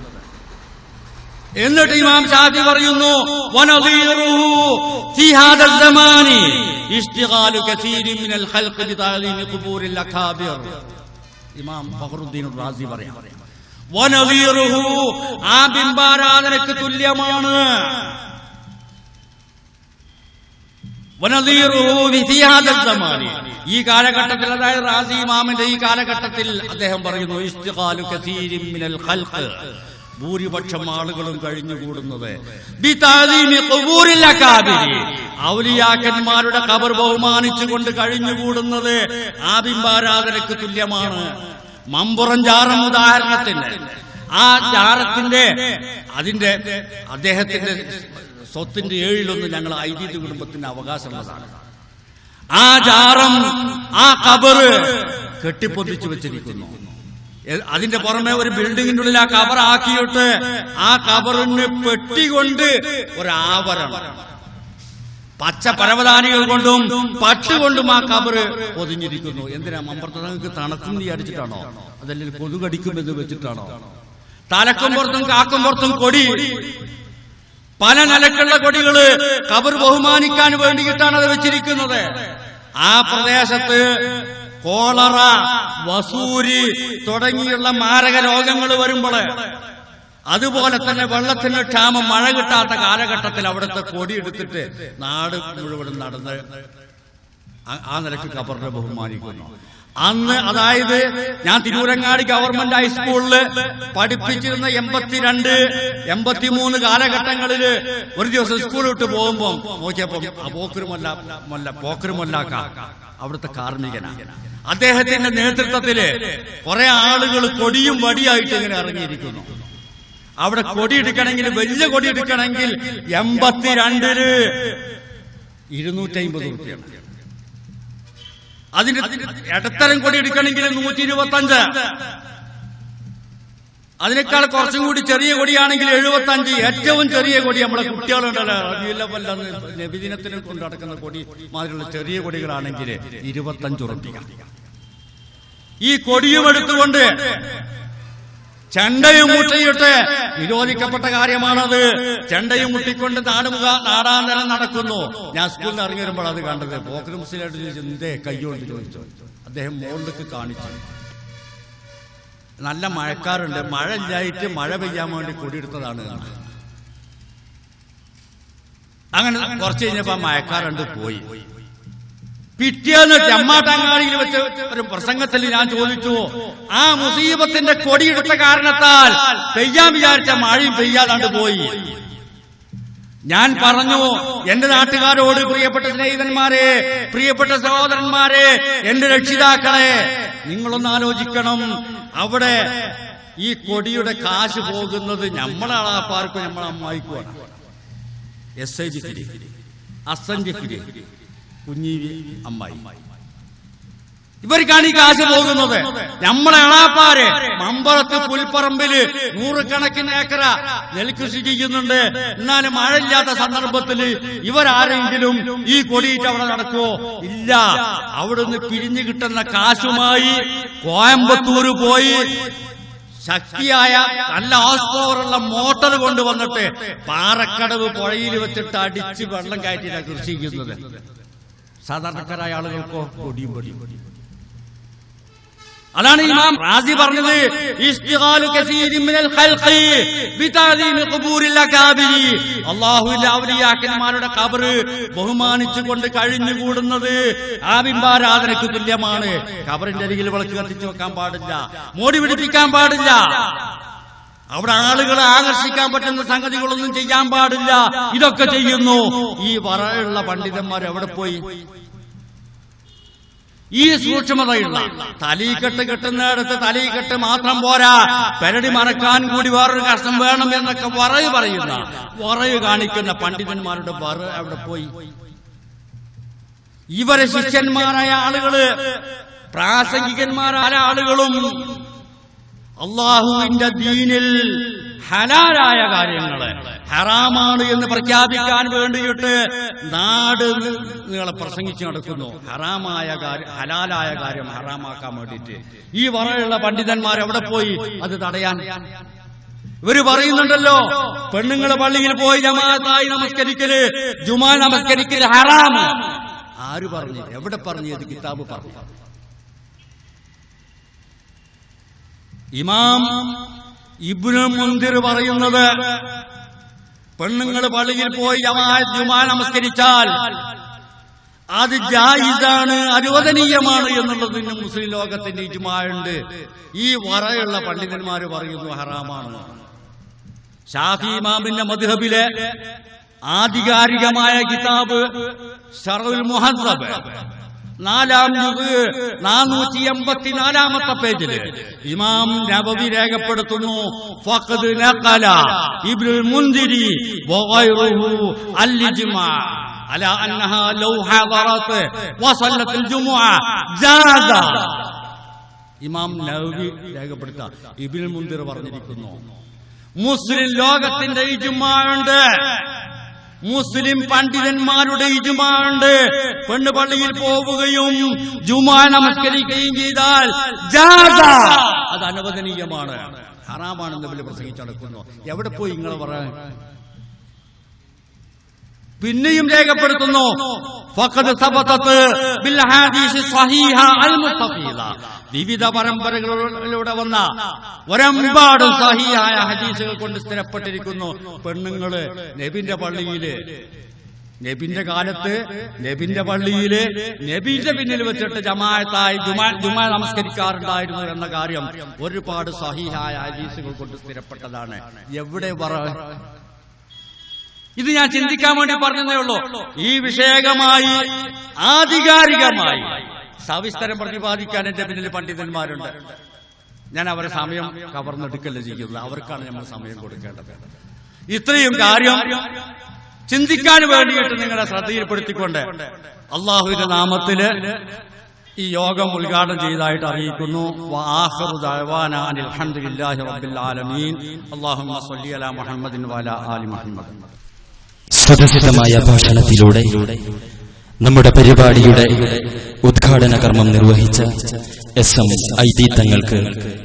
എന്നിട്ട് ഇമാം ഷാഫി പറയുന്നു, വനദീറുഹു ഫീ ഹാദൽ സമാനി ഇസ്തിഗാലു കസീരിൻ മിനൽ ഖൽഖി ബിതഅലീമി ഖുബൂരിൽ അകാബിർ. ഇമാം ഫഖറുദ്ദീൻ റാസി പറയാം, വനദീറുഹു, ആ ബിംബാരാധനയ്ക്ക് തുല്യമാണ്. വനദീറുഹു ഫീ ഹാദൽ സമാനി, ഈ കാലഘട്ടത്തിൽ, അതായത് റാസി ഇമാമിന്റെ ഈ കാലഘട്ടത്തിൽ അദ്ദേഹം പറയുന്നു, ഇസ്തിഗാലു കസീരിൻ മിനൽ ഖൽഖ്, ഭൂരിപക്ഷം ആളുകളും കഴിഞ്ഞുകൂടുന്നത് ഔലിയാക്കന്മാരുടെ ഖബർ ബഹുമാനിച്ചുകൊണ്ട് കഴിഞ്ഞുകൂടുന്നത് ആ ബിംബാരാധനയ്ക്ക് തുല്യമാണ്. മമ്പുറം ജാറം ഉദാഹരണത്തിന്, ആ ജാറത്തിന്റെ അദ്ദേഹത്തിന്റെ സ്വത്തിന്റെ 7-1 ഞങ്ങൾ ഐദീദ് കുടുംബത്തിന്റെ അവകാശമുള്ളതാണ്. ആ ജാറം, ആ ഖബർ കെട്ടിപ്പൊതിച്ചു വെച്ചിരിക്കുന്നു. അതിന്റെ പുറമെ ഒരു ബിൽഡിങ്ങിന്റെ ഉള്ളിൽ ആ ഖബർ ആക്കിയിട്ട് ആ ഖബറിന് പെട്ടികൊണ്ട് ഒരാവരണം, പച്ച പരവതാനികൾ കൊണ്ടും പട്ടുകൊണ്ടും ആ ഖബർ പൊതിഞ്ഞിരിക്കുന്നു. എന്തിനാ? മമ്പുറത്ത് തണുക്കും വിചാരിച്ചിട്ടാണോ? അതല്ലെങ്കിൽ കൊതുകടിക്കുമെന്ന് വെച്ചിട്ടാണോ? തലക്കും പുറത്തും കാക്കും പുറത്തും കൊടി, പല നിലക്കുള്ള കൊടികള് ഖബർ ബഹുമാനിക്കാൻ വേണ്ടിയിട്ടാണ് അത് വെച്ചിരിക്കുന്നത്. ആ പ്രദേശത്ത് കോളറ, വസൂരി തുടങ്ങിയുള്ള മാരക രോഗങ്ങൾ വരുമ്പോൾ, അതുപോലെ തന്നെ വെള്ളത്തിന് ക്ഷാമം, മഴ കിട്ടാത്ത കാലഘട്ടത്തിൽ അവിടുത്തെ കൊടിയെടുത്തിട്ട് നാട് മുഴുവൻ നടന്ന് ആ നിലയ്ക്ക് ഖബറിനെ ബഹുമാനിക്കുന്നു. അന്ന്, അതായത് ഞാൻ തിരൂരങ്ങാടി ഗവൺമെന്റ് ഹൈസ്കൂളില് പഠിപ്പിച്ചിരുന്ന 82, 83 കാലഘട്ടങ്ങളില് ഒരു ദിവസം സ്കൂൾ വിട്ട് പോകുമ്പോ നോക്കിയപ്പോ പോക്കരുമൊല്ലാക്ക അവിടുത്തെ കാർമ്മികനാണ്. അദ്ദേഹത്തിന്റെ നേതൃത്വത്തില് കുറെ ആളുകൾ കൊടിയും വടിയായിട്ട് ഇങ്ങനെ ഇറങ്ങിയിരിക്കുന്നു. അവിടെ കൊടിയെടുക്കണമെങ്കിൽ, വലിയ കൊടിയെടുക്കണമെങ്കിൽ 82-ന് 250 രൂപയാണ്. അതിന് ഇടത്തരം കൊടി എടുക്കണമെങ്കിൽ 125. അതിനേക്കാൾ കുറച്ചും കൂടി ചെറിയ കൊടിയാണെങ്കിൽ 75. ഏറ്റവും ചെറിയ കൊടി നമ്മളെ കുട്ടികളുണ്ടല്ലോ, നബിദിനത്തിന് കൊണ്ട് നടക്കുന്ന കൊടി മാതിരിയുള്ള ചെറിയ കൊടികളാണെങ്കിൽ 25 രൂപ. ഈ കൊടിയും എടുത്തുകൊണ്ട് ചെണ്ടയും മുട്ടയിട്ട് നിരോധിക്കപ്പെട്ട കാര്യമാണത്. ചെണ്ടയും മുട്ടിക്കൊണ്ട് നാടാന്തരം നടക്കുന്നു. ഞാൻ സ്കൂളിൽ നിന്ന് ഇറങ്ങി വരുമ്പോൾ അത് കണ്ടത്. പോക്കർ മുസ്ലിമായിട്ട് ചോദിച്ചു, എന്തേ കയ്യോണ്ട് ചോദിച്ചു. അദ്ദേഹം മോളിലേക്ക് കാണിച്ചു. നല്ല മഴക്കാറുണ്ട്, മഴ ഇല്ലായിട്ട് മഴ പെയ്യാൻ വേണ്ടി കൊടിയെടുത്തതാണ്. അങ്ങനെ കുറച്ച് കഴിഞ്ഞപ്പോ മയക്കാറുണ്ട് പോയി. പിറ്റേന്ന് ചെമ്മാട്ടങ്ങാടിയിൽ വെച്ച് ഒരു പ്രസംഗത്തിൽ ഞാൻ ചോദിച്ചു, ആ മുസീബത്തിന്റെ കൊടിയെടുത്ത കാരണത്താൽ പെയ്യാൻ വിചാരിച്ച മഴയും പെയ്യാതാണ്ട് പോയി. ഞാൻ പറഞ്ഞു, എന്റെ നാട്ടുകാരോട്, പ്രിയപ്പെട്ട സ്നേഹിതന്മാരെ, പ്രിയപ്പെട്ട സഹോദരന്മാരെ, എന്റെ രക്ഷിതാക്കളെ, നിങ്ങളൊന്ന് ആലോചിക്കണം. അവിടെ ഈ കൊടിയുടെ കാശ് പോകുന്നത് നമ്മളെ ആളാപ്പാർക്കും നമ്മളെ അമ്മായിക്കുമാണ്. SIG അസഞ്ചിരി കുഞ്ഞീവി അമ്മായി, ഇവർക്കാണ് ഈ കാശ് പോകുന്നത്. നമ്മളെ അളാപ്പാരെ മമ്പറത്ത് പുൽപ്പറമ്പില് 100 കണക്കിന് ഏക്കറ നെൽകൃഷി ചെയ്യുന്നുണ്ട്. എന്നാലും മഴയില്ലാത്ത സന്ദർഭത്തിൽ ഇവരാരെങ്കിലും ഈ കൊടിയിട്ട് അവിടെ നടക്കുവോ? ഇല്ല. അവിടുന്ന് പിരിഞ്ഞു കിട്ടുന്ന കാശുമായി കോയമ്പത്തൂർ പോയി ശക്തിയായ നല്ല ഹോസ് പവറുള്ള മോട്ടോർ കൊണ്ടുവന്നിട്ട് പാറക്കടവ് പുഴയിൽ വെച്ചിട്ട് അടിച്ച് വെള്ളം കയറ്റിയിട്ടാണ് കൃഷി ചെയ്യുന്നത്. സാധാരണക്കാരായ ആളുകൾക്കോ കൊടിയും പൊടിയും. അതാണ് ഇമാം റാസി പറഞ്ഞത്, ഇസ്തിഗാലു കസീരിൻ മിനൽ ഖൽഖി ബിതഅദീമി ഖുബൂരിൽ അകാബിരി. അല്ലാഹുവിന്റെ ഔലിയാക്കന്മാരുടെ ഖബർ ബഹുമാനിച്ചുകൊണ്ട് കഴിഞ്ഞുകൂടുന്നത് ആ ബിംബാരാധനയ്ക്ക് തുല്യമാണ്. ഖബറിന്റെ അരികിൽ വിളക്ക് കത്തിച്ചു വെക്കാൻ പാടില്ല, മോടി പിടിപ്പിക്കാൻ പാടില്ല, അവിടെ ആളുകളെ ആകർഷിക്കാൻ പറ്റുന്ന സംഗതികളൊന്നും ചെയ്യാൻ പാടില്ല. ഇതൊക്കെ ചെയ്യുന്നു. ഈ വറയുള്ള പണ്ഡിതന്മാർ എവിടെ പോയി? ഈ സൂക്ഷ്മതയുള്ള തലീക്കെട്ട് കെട്ടുന്നിടത്ത് തലീക്കെട്ട് മാത്രം പോരാ, പെരടി മറക്കാൻ കൂടി വേറൊരു കഷ്ടം വേണം എന്നൊക്കെ വറയു കാണിക്കുന്ന പണ്ഡിതന്മാരുടെ വറ അവിടെ പോയി. ഇവരെ ശിഷ്യന്മാരായ ആളുകള്, പ്രാസംഗികന്മാരായ ആളുകളും അള്ളാഹുവിന്റെ ദീനിൽ ഹലാലായ കാര്യങ്ങള് ഹറാമാണ് എന്ന് പ്രഖ്യാപിക്കാൻ വേണ്ടിയിട്ട് നാട് നിങ്ങളെ പ്രസംഗിച്ച് നടക്കുന്നു. ഹറാമായ കാര്യം ഹലാലായ കാര്യം ഹറാമാക്കാൻ വേണ്ടിയിട്ട് ഈ വറയുള്ള പണ്ഡിതന്മാർ എവിടെ പോയി അത് തടയാൻ? ഇവര് പറയുന്നുണ്ടല്ലോ, പെണ്ണുങ്ങള് പള്ളിയിൽ പോയി ജമാഅത്തായി നമസ്കരിക്കല്, ജുമാ നമസ്കരിക്കല് ഹറാം. ആര് പറഞ്ഞു? എവിടെ പറഞ്ഞു? ഇത് കിതാബ് പറഞ്ഞു. ഇമാം ഇബ്നുൽ മുൻദിർ പറയുന്നത്, പെണ്ണുങ്ങൾ പള്ളിയിൽ പോയി ജുമാ നമസ്കരിച്ചാൽ അത് ജായിസാണ്, അനുവദനീയമാണ് എന്നുള്ളതിന് മുസ്ലിം ലോകത്തിന്റെ ഇജ്മാഉണ്ട്. ഈ വറയുള്ള പണ്ഡിതന്മാര് പറയുന്നു ഹറാമാണ്. ഷാഫി ഇമാമിന്റെ മദ്ഹബിലെ ആധികാരികമായ കിതാബ് ശർഉൽ മുഹദ്ദബ് 4-ാം ജുസ് 484-ാമത്തെ പേജില് ഇമാം നബവി രേഖപ്പെടുത്തുന്നു, ഫഖദ് നഖല ഇബ്നുൽ മുൻദിരി വഗൈറുഹു അൽ-ഇജ്മാ അലാ അന്നഹാ ലൗ ഹദറത് വസല്ലത്തുൽ ജുമുഅ ജാസ. ഇമാം നബവി രേഖപ്പെടുത്ത ഇബ്നുൽ മുൻദിർ പറഞ്ഞിരിക്കുന്നു, മുസ്ലിം ലോകത്തിന്റെ ഇജ്മാ ഉണ്ട്, മുസ്ലിം പണ്ഡിതന്മാരുടെ ഇജ്മാ ഉണ്ട്. പെണ്ണ് പള്ളിയിൽ പോവുകയും ജുമാ നമസ്കരിക്കുകയും ചെയ്താൽ ജാസ, അത് അനുവദനീയമാണ്, ഹറാമാണെന്ന് ഇവര് പ്രസംഗിച്ചു നടക്കുന്നു. എവിടെ പോയി നിങ്ങൾ പറയാൻ? പിന്നെയും രേഖപ്പെടുത്തുന്നു, ഫഖദ് സബതത് ബിൽ ഹദീസ് സ്വഹീഹ അൽ മുസ്തഫീദ. വിവിധ പരമ്പരകളിലൂടെ വന്ന ഒരമ്പാടും സഹീഹായ ഹദീസുകൾ കൊണ്ട് സ്ഥിരപ്പെട്ടിരിക്കുന്നു. പെണ്ണുങ്ങള് നബിന്റെ പള്ളിയില്, നബിന്റെ കാലത്ത് നബിന്റെ പള്ളിയില് നബിന്റെ പിന്നിൽ വെച്ചിട്ട് ജമാഅത്തായി ജുമാ നമസ്കരിക്കാറുണ്ടായിരുന്നു എന്ന കാര്യം ഒരുപാട് സഹീഹായ ഹദീസുകൾ കൊണ്ട് സ്ഥിരപ്പെട്ടതാണ്. എവിടെ ഇത് ഞാൻ ചിന്തിക്കാൻ വേണ്ടി പറഞ്ഞതേ ഉള്ളൂ. ഈ വിഷയകമായി ആധികാരികമായി സവിസ്തരം പ്രതിപാദിക്കാൻ എന്റെ പിന്നിൽ പണ്ഡിതന്മാരുണ്ട്. ഞാൻ അവരെ സമയം കവർന്നെടുക്കല്ല ചെയ്യുന്നത്, അവർക്കാണ് നമ്മൾ സമയം കൊടുക്കേണ്ടത്. ഇത്രയും കാര്യം ചിന്തിക്കാൻ വേണ്ടിയിട്ട് നിങ്ങളെ ശ്രദ്ധയിൽപ്പെടുത്തിക്കൊണ്ട് അള്ളാഹുവിന്റെ നാമത്തില് ഈ യോഗം ഉദ്ഘാടനം ചെയ്തതായിട്ട് അറിയിക്കുന്നു. വആഖിറു ദഅവാനാ അനിൽ ഹംദുലില്ലാഹി റബ്ബിൽ ആലമീൻ. അല്ലാഹുമ്മ സ്വല്ലി അലാ മുഹമ്മദിൻ വഅലാ ആലി മുഹമ്മദ്. സ്വതസിദ്ധമായ ഭാഷണത്തിലൂടെ നമ്മുടെ പരിപാടിയുടെ ഉദ്ഘാടന കർമ്മം നിർവഹിച്ച SMID തങ്ങൾക്ക്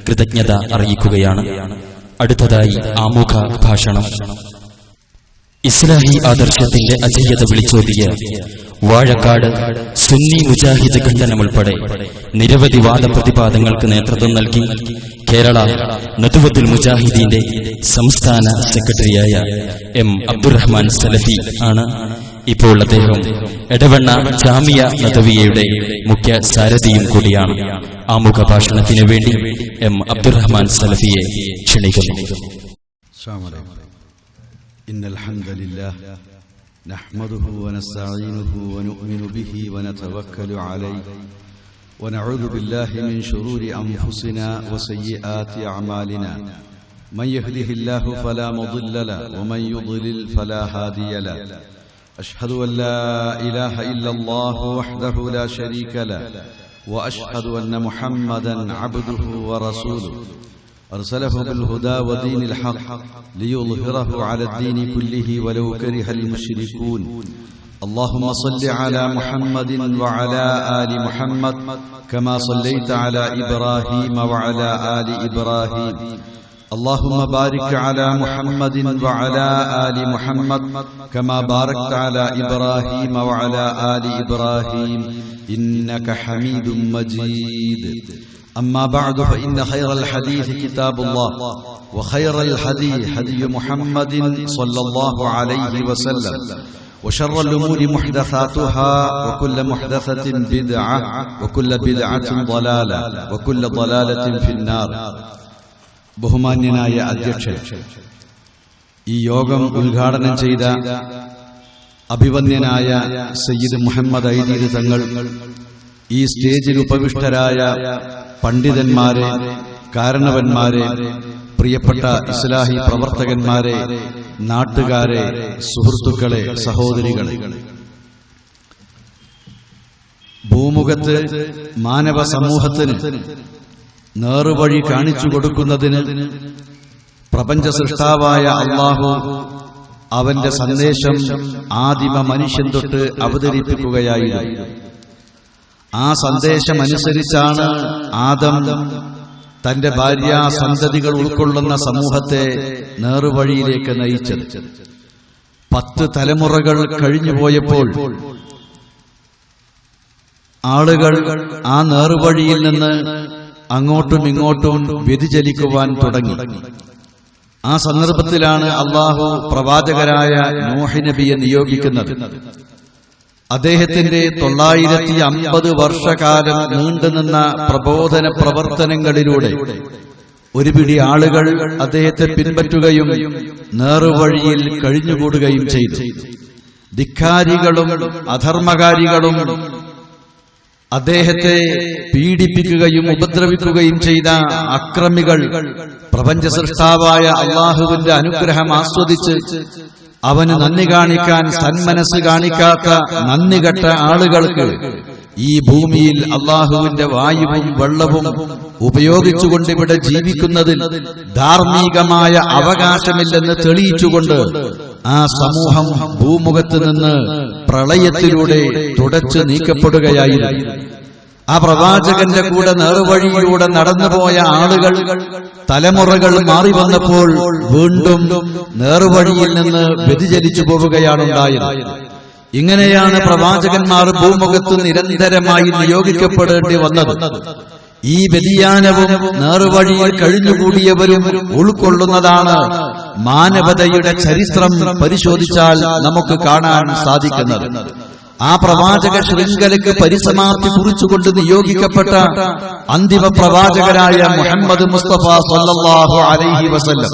കൃതജ്ഞത അറിയിക്കുകയാണ്. അടുത്തതായി ആമുഖ ഭാഷണം. ഇസ്ലാഹി ആദർശത്തിന്റെ അജയ്യത വിളിച്ചോതിയ വാഴക്കാട് സുന്നി മുജാഹിദ് ഖണ്ഡനമുൾപ്പെടെ നിരവധി വാദപ്രതിപാദങ്ങൾക്ക് നേതൃത്വം നൽകി കേരള നദുവത്തുൽ മുജാഹിദീന്റെ സംസ്ഥാന സെക്രട്ടറിയായ എം അബ്ദുറഹ്മാൻ സലഫി ആണ്. ഇപ്പോൾ അദ്ദേഹം എടവണ്ണ ജാമിയ നദവിയയുടെ മുഖ്യ സാരഥിയും കൂടിയാണ്. ആമുഖ ഭാഷണത്തിനു വേണ്ടി എം അബ്ദുറഹ്മാൻ സലഫിയെ ക്ഷണിക്കുന്നു. ഇന്നൽ ഹംദലില്ലാഹ് നഹ്മദുഹു വനസ്തഈനുഹു വനുഅ്മിനു ബിഹി വനതവക്കലു അലൈഹി ونعوذ بالله من شرور أنفسنا وسيئات أعمالنا من يهده الله فلا مضل له ومن يضلل فلا هادي له أشهد أن لا إله إلا الله وحده لا شريك له وأشهد أن محمدا عبده ورسوله أرسله بالهدى ودين الحق ليظهره على الدين كله ولو كره المشركون اللهم صل على محمد وعلى آل محمد كما صليت على إبراهيم وعلى آل إبراهيم اللهم بارك على محمد وعلى آل محمد كما باركت على إبراهيم وعلى آل إبراهيم إنك حميد مجيد أما بعد فإن خير الحديث كتاب الله وخير الهدي هدي محمد صلى الله عليه وسلم وشر الأمور محدثاتها وكل محدثة بدعة وكل بدعة ضلالة وكل ضلالة في النار. ബഹുമാന്യനായ അധ്യക്ഷൻ, ഈ യോഗം ഉദ്ഘാടനം ചെയ്ത അഭിവന്യനായ സയ്യിദ് മുഹമ്മദ് ഐദീദ് തങ്ങൾ, ഈ സ്റ്റേജിൽ ഉപവിഷ്ടരായ പണ്ഡിതന്മാരെ, കാരണവന്മാരെ, പ്രിയപ്പെട്ട ഇസ്ലാഹി പ്രവർത്തകന്മാരെ, നാട്ടുകാരെ, സുഹൃത്തുക്കളെ, സഹോദരികളെ, ഭൂമുഖത്ത് മാനവ സമൂഹത്തിന് നേറുവഴി കാണിച്ചു കൊടുക്കുന്നതിന് പ്രപഞ്ച സൃഷ്ടാവായ അല്ലാഹു അവന്റെ സന്ദേശം ആദിമ മനുഷ്യൻ തൊട്ട് അവതരിപ്പിക്കുകയായിരുന്നു. ആ സന്ദേശമനുസരിച്ചാണ് ആദം തന്റെ ഭാര്യ സന്തതികൾ ഉൾക്കൊള്ളുന്ന സമൂഹത്തെ നേറുവഴിയിലേക്ക് നയിച്ചത്. 10 തലമുറകൾ കഴിഞ്ഞുപോയപ്പോൾ ആളുകൾ ആ നേറുവഴിയിൽ നിന്ന് അങ്ങോട്ടും ഇങ്ങോട്ടും വ്യതിചലിക്കുവാൻ തുടങ്ങി. ആ സന്ദർഭത്തിലാണ് അല്ലാഹു പ്രവാചകരായ നൂഹ് നബിയെ നിയോഗിക്കുന്നത്. അദ്ദേഹത്തിന്റെ 950 വർഷക്കാലം നീണ്ടുനിന്ന പ്രബോധന പ്രവർത്തനങ്ങളിലൂടെ ഒരു പിടി ആളുകൾ അദ്ദേഹത്തെ പിൻപറ്റുകയും നേറുവഴിയിൽ കഴിഞ്ഞുകൂടുകയും ചെയ്തു. ധിക്കാരികളും അധർമ്മകാരികളും അദ്ദേഹത്തെ പീഡിപ്പിക്കുകയും ഉപദ്രവിക്കുകയും ചെയ്ത അക്രമികൾ പ്രപഞ്ച സൃഷ്ടാവായ അല്ലാഹുവിന്റെ അനുഗ്രഹം ആസ്വദിച്ച് അവന് നന്ദി കാണിക്കാൻ സന്മനസ് കാണിക്കാത്ത നന്ദികെട്ട ആളുകൾക്ക് ഈ ഭൂമിയിൽ അല്ലാഹുവിന്റെ വായുവും വെള്ളവും ഉപയോഗിച്ചുകൊണ്ട് ഇവിടെ ജീവിക്കുന്നതിൽ ധാർമ്മികമായ അവകാശമില്ലെന്ന് തെളിയിച്ചുകൊണ്ട് ആ സമൂഹം ഭൂമുഖത്ത് നിന്ന് പ്രളയത്തിലൂടെ തുടച്ചു നീക്കപ്പെടുകയായിരുന്നു. ആ പ്രവാചകന്റെ കൂടെ നേർവഴിയിലൂടെ നടന്നുപോയ ആളുകൾ തലമുറകൾ മാറി വന്നപ്പോൾ വീണ്ടും നേർവഴിയിൽ നിന്ന് വ്യതിചലിച്ചു പോവുകയാണുണ്ടായത്. ഇങ്ങനെയാണ് പ്രവാചകന്മാർ ഭൂമുഖത്ത് നിരന്തരമായി നിയോഗിക്കപ്പെടേണ്ടി വന്നത്. ഈ വ്യതിയാനവും നേർവഴിയിൽ കഴിഞ്ഞുകൂടിയവരും ഉൾക്കൊള്ളുന്നതാണ് മാനവതയുടെ ചരിത്രം പരിശോധിച്ചാൽ നമുക്ക് കാണാൻ സാധിക്കുന്നത്. ആ പ്രവാചക ശൃംഖലയ്ക്ക് പരിസമാപ്തി കുറിച്ചുകൊണ്ട് നിയോഗിക്കപ്പെട്ട അന്തിമ പ്രവാചകരായ മുഹമ്മദ് മുസ്തഫ സല്ലല്ലാഹു അലൈഹി വസല്ലം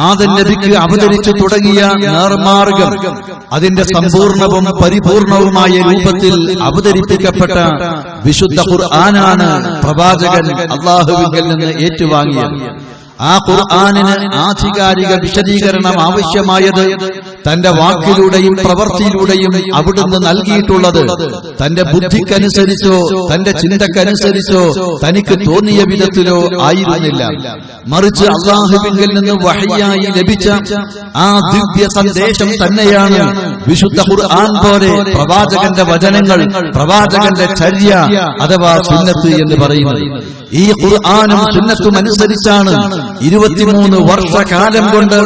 ആദം നബിക്ക് അവതരിച്ചു തുടങ്ങിയ നേർമാർഗം അതിന്റെ സമ്പൂർണവും പരിപൂർണവുമായ രൂപത്തിൽ അവതരിപ്പിക്കപ്പെട്ട വിശുദ്ധ ഖുർആനാണ് പ്രവാചകൻ അല്ലാഹുവിൽ നിന്ന് ഏറ്റുവാങ്ങിയത്. ആ ഖുർആനിന് ആധികാരിക വിശദീകരണം ആവശ്യമായത് തന്റെ വാക്കിലൂടെയും പ്രവൃത്തിയിലൂടെയും അവിടുന്ന് നൽകിയിട്ടുള്ളത് തന്റെ ബുദ്ധിക്കനുസരിച്ചോ തന്റെ ചിന്തക്കനുസരിച്ചോ തനിക്ക് തോന്നിയ വിധത്തിലോ ആയിരുന്നില്ല. മറിച്ച് അല്ലാഹുവിൽ നിന്ന് വഹയ്യായി ലഭിച്ച ആ ദിവ്യ സന്ദേശം തന്നെയാണ് വിശുദ്ധ ഖുർആൻ പോലെ പ്രവാചകന്റെ വചനങ്ങൾ, പ്രവാചകന്റെ ചര്യ അഥവാ സുന്നത്ത് എന്ന് പറയുന്നത്. ഈ ഖുർആനും സുന്നത്തും അനുസരിച്ചാണ് 23 വർഷക്കാലം കൊണ്ട്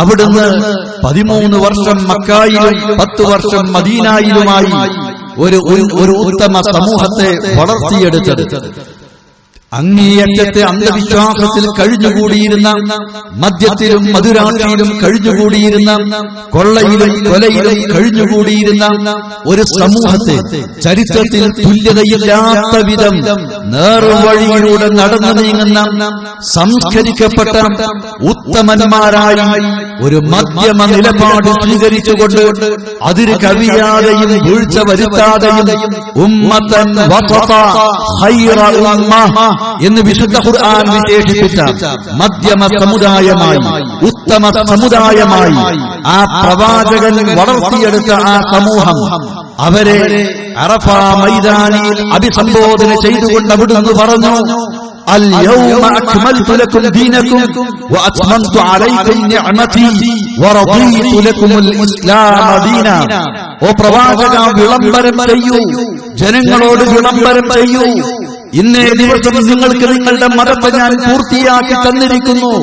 അവിടുന്ന് 13 വർഷം മക്കായിലും 10 വർഷം മദീനായിലുമായി ഒരു ഉത്തമ സമൂഹത്തെ വളർത്തിയെടുത്തത്. അങ്ങേയറ്റത്തെ അന്ധവിശ്വാസത്തിൽ കഴിഞ്ഞുകൂടിയിരുന്ന, മദ്യത്തിലും മധുരാത്രിയിലും കഴിഞ്ഞുകൂടിയിരുന്ന, കൊള്ളയിലും കൊലയിലും കഴിഞ്ഞുകൂടിയിരുന്ന ഒരു സമൂഹത്തെ ചരിത്രത്തിൽ തുല്യതയില്ലാത്ത വിധം നേർവഴിയിലൂടെ നടന്നു നീങ്ങുന്ന സംസ്കരിക്കപ്പെട്ട ഉത്തമന്മാരായി ഒരു മധ്യമ നിലപാട് സ്വീകരിച്ചുകൊണ്ട് അതിന് കവിയാതെയും വീഴ്ച വരുത്താതെയും ഉമ്മത്തൻ വസത ഖൈറ ഉമ്മ എന്ന് വിശുദ്ധ ഖുർആൻ വിശേഷിപ്പിച്ച മധ്യമ സമുദായമായി, ഉത്തമ സമുദായമായി ആ പ്രവാചകൻ വളർത്തിയെടുത്ത ആ സമൂഹം, അവരെ അറഫ മൈതാനിയിൽ അഭിസംബോധന ചെയ്തുകൊണ്ട് അവിടുന്ന് പറഞ്ഞു, اليوم أكملت لكم دينكم وأتممت عليكم نعمتي ورضيت لكم الإسلام دينا. ഓ പ്രവാചക, വിളംബരം ചെയ്യൂ, ജനങ്ങളോട് വിളംബരം ചെയ്യൂ, ഇന്നേ ദിവസം നിങ്ങൾക്ക് നിങ്ങളുടെ മതത്തെ ഞാൻ പൂർത്തിയാക്കി തന്നിരിക്കുന്നു,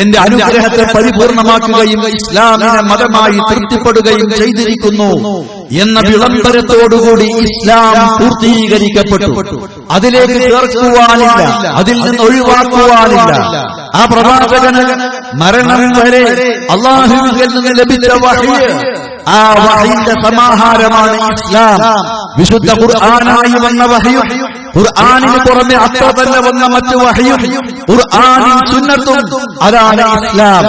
എന്റെ അനുഗ്രഹത്തെ പരിപൂർണമാക്കുകയും ഇസ്ലാമിനെ മതമായി തൃപ്തിപ്പെടുകയും ചെയ്തിരിക്കുന്നു എന്ന വിളംബരത്തോടുകൂടി ഇസ്ലാം പൂർത്തീകരിക്കപ്പെട്ടു. അതിലേക്ക് ചേർക്കുവാനില്ല, അതിൽ നിന്ന് ഒഴിവാക്കുവാനില്ല. ആ പ്രവാചകന് മരണം വരെ അല്ലാഹുവിൽ നിന്ന് ലഭിച്ച വഹ്യ്, ആ വഹ്യിന്റെ സമാഹാരമാണ് ഇസ്ലാം. വിശുദ്ധ ഖുർആനായി വന്ന വഹ്യും, ഖുർആനിന് പുറമെ അത്ര തന്നെ വന്ന മറ്റു വഹ്യും, ഖുർആനും സുന്നത്തും, അതാണ് ഇസ്ലാം.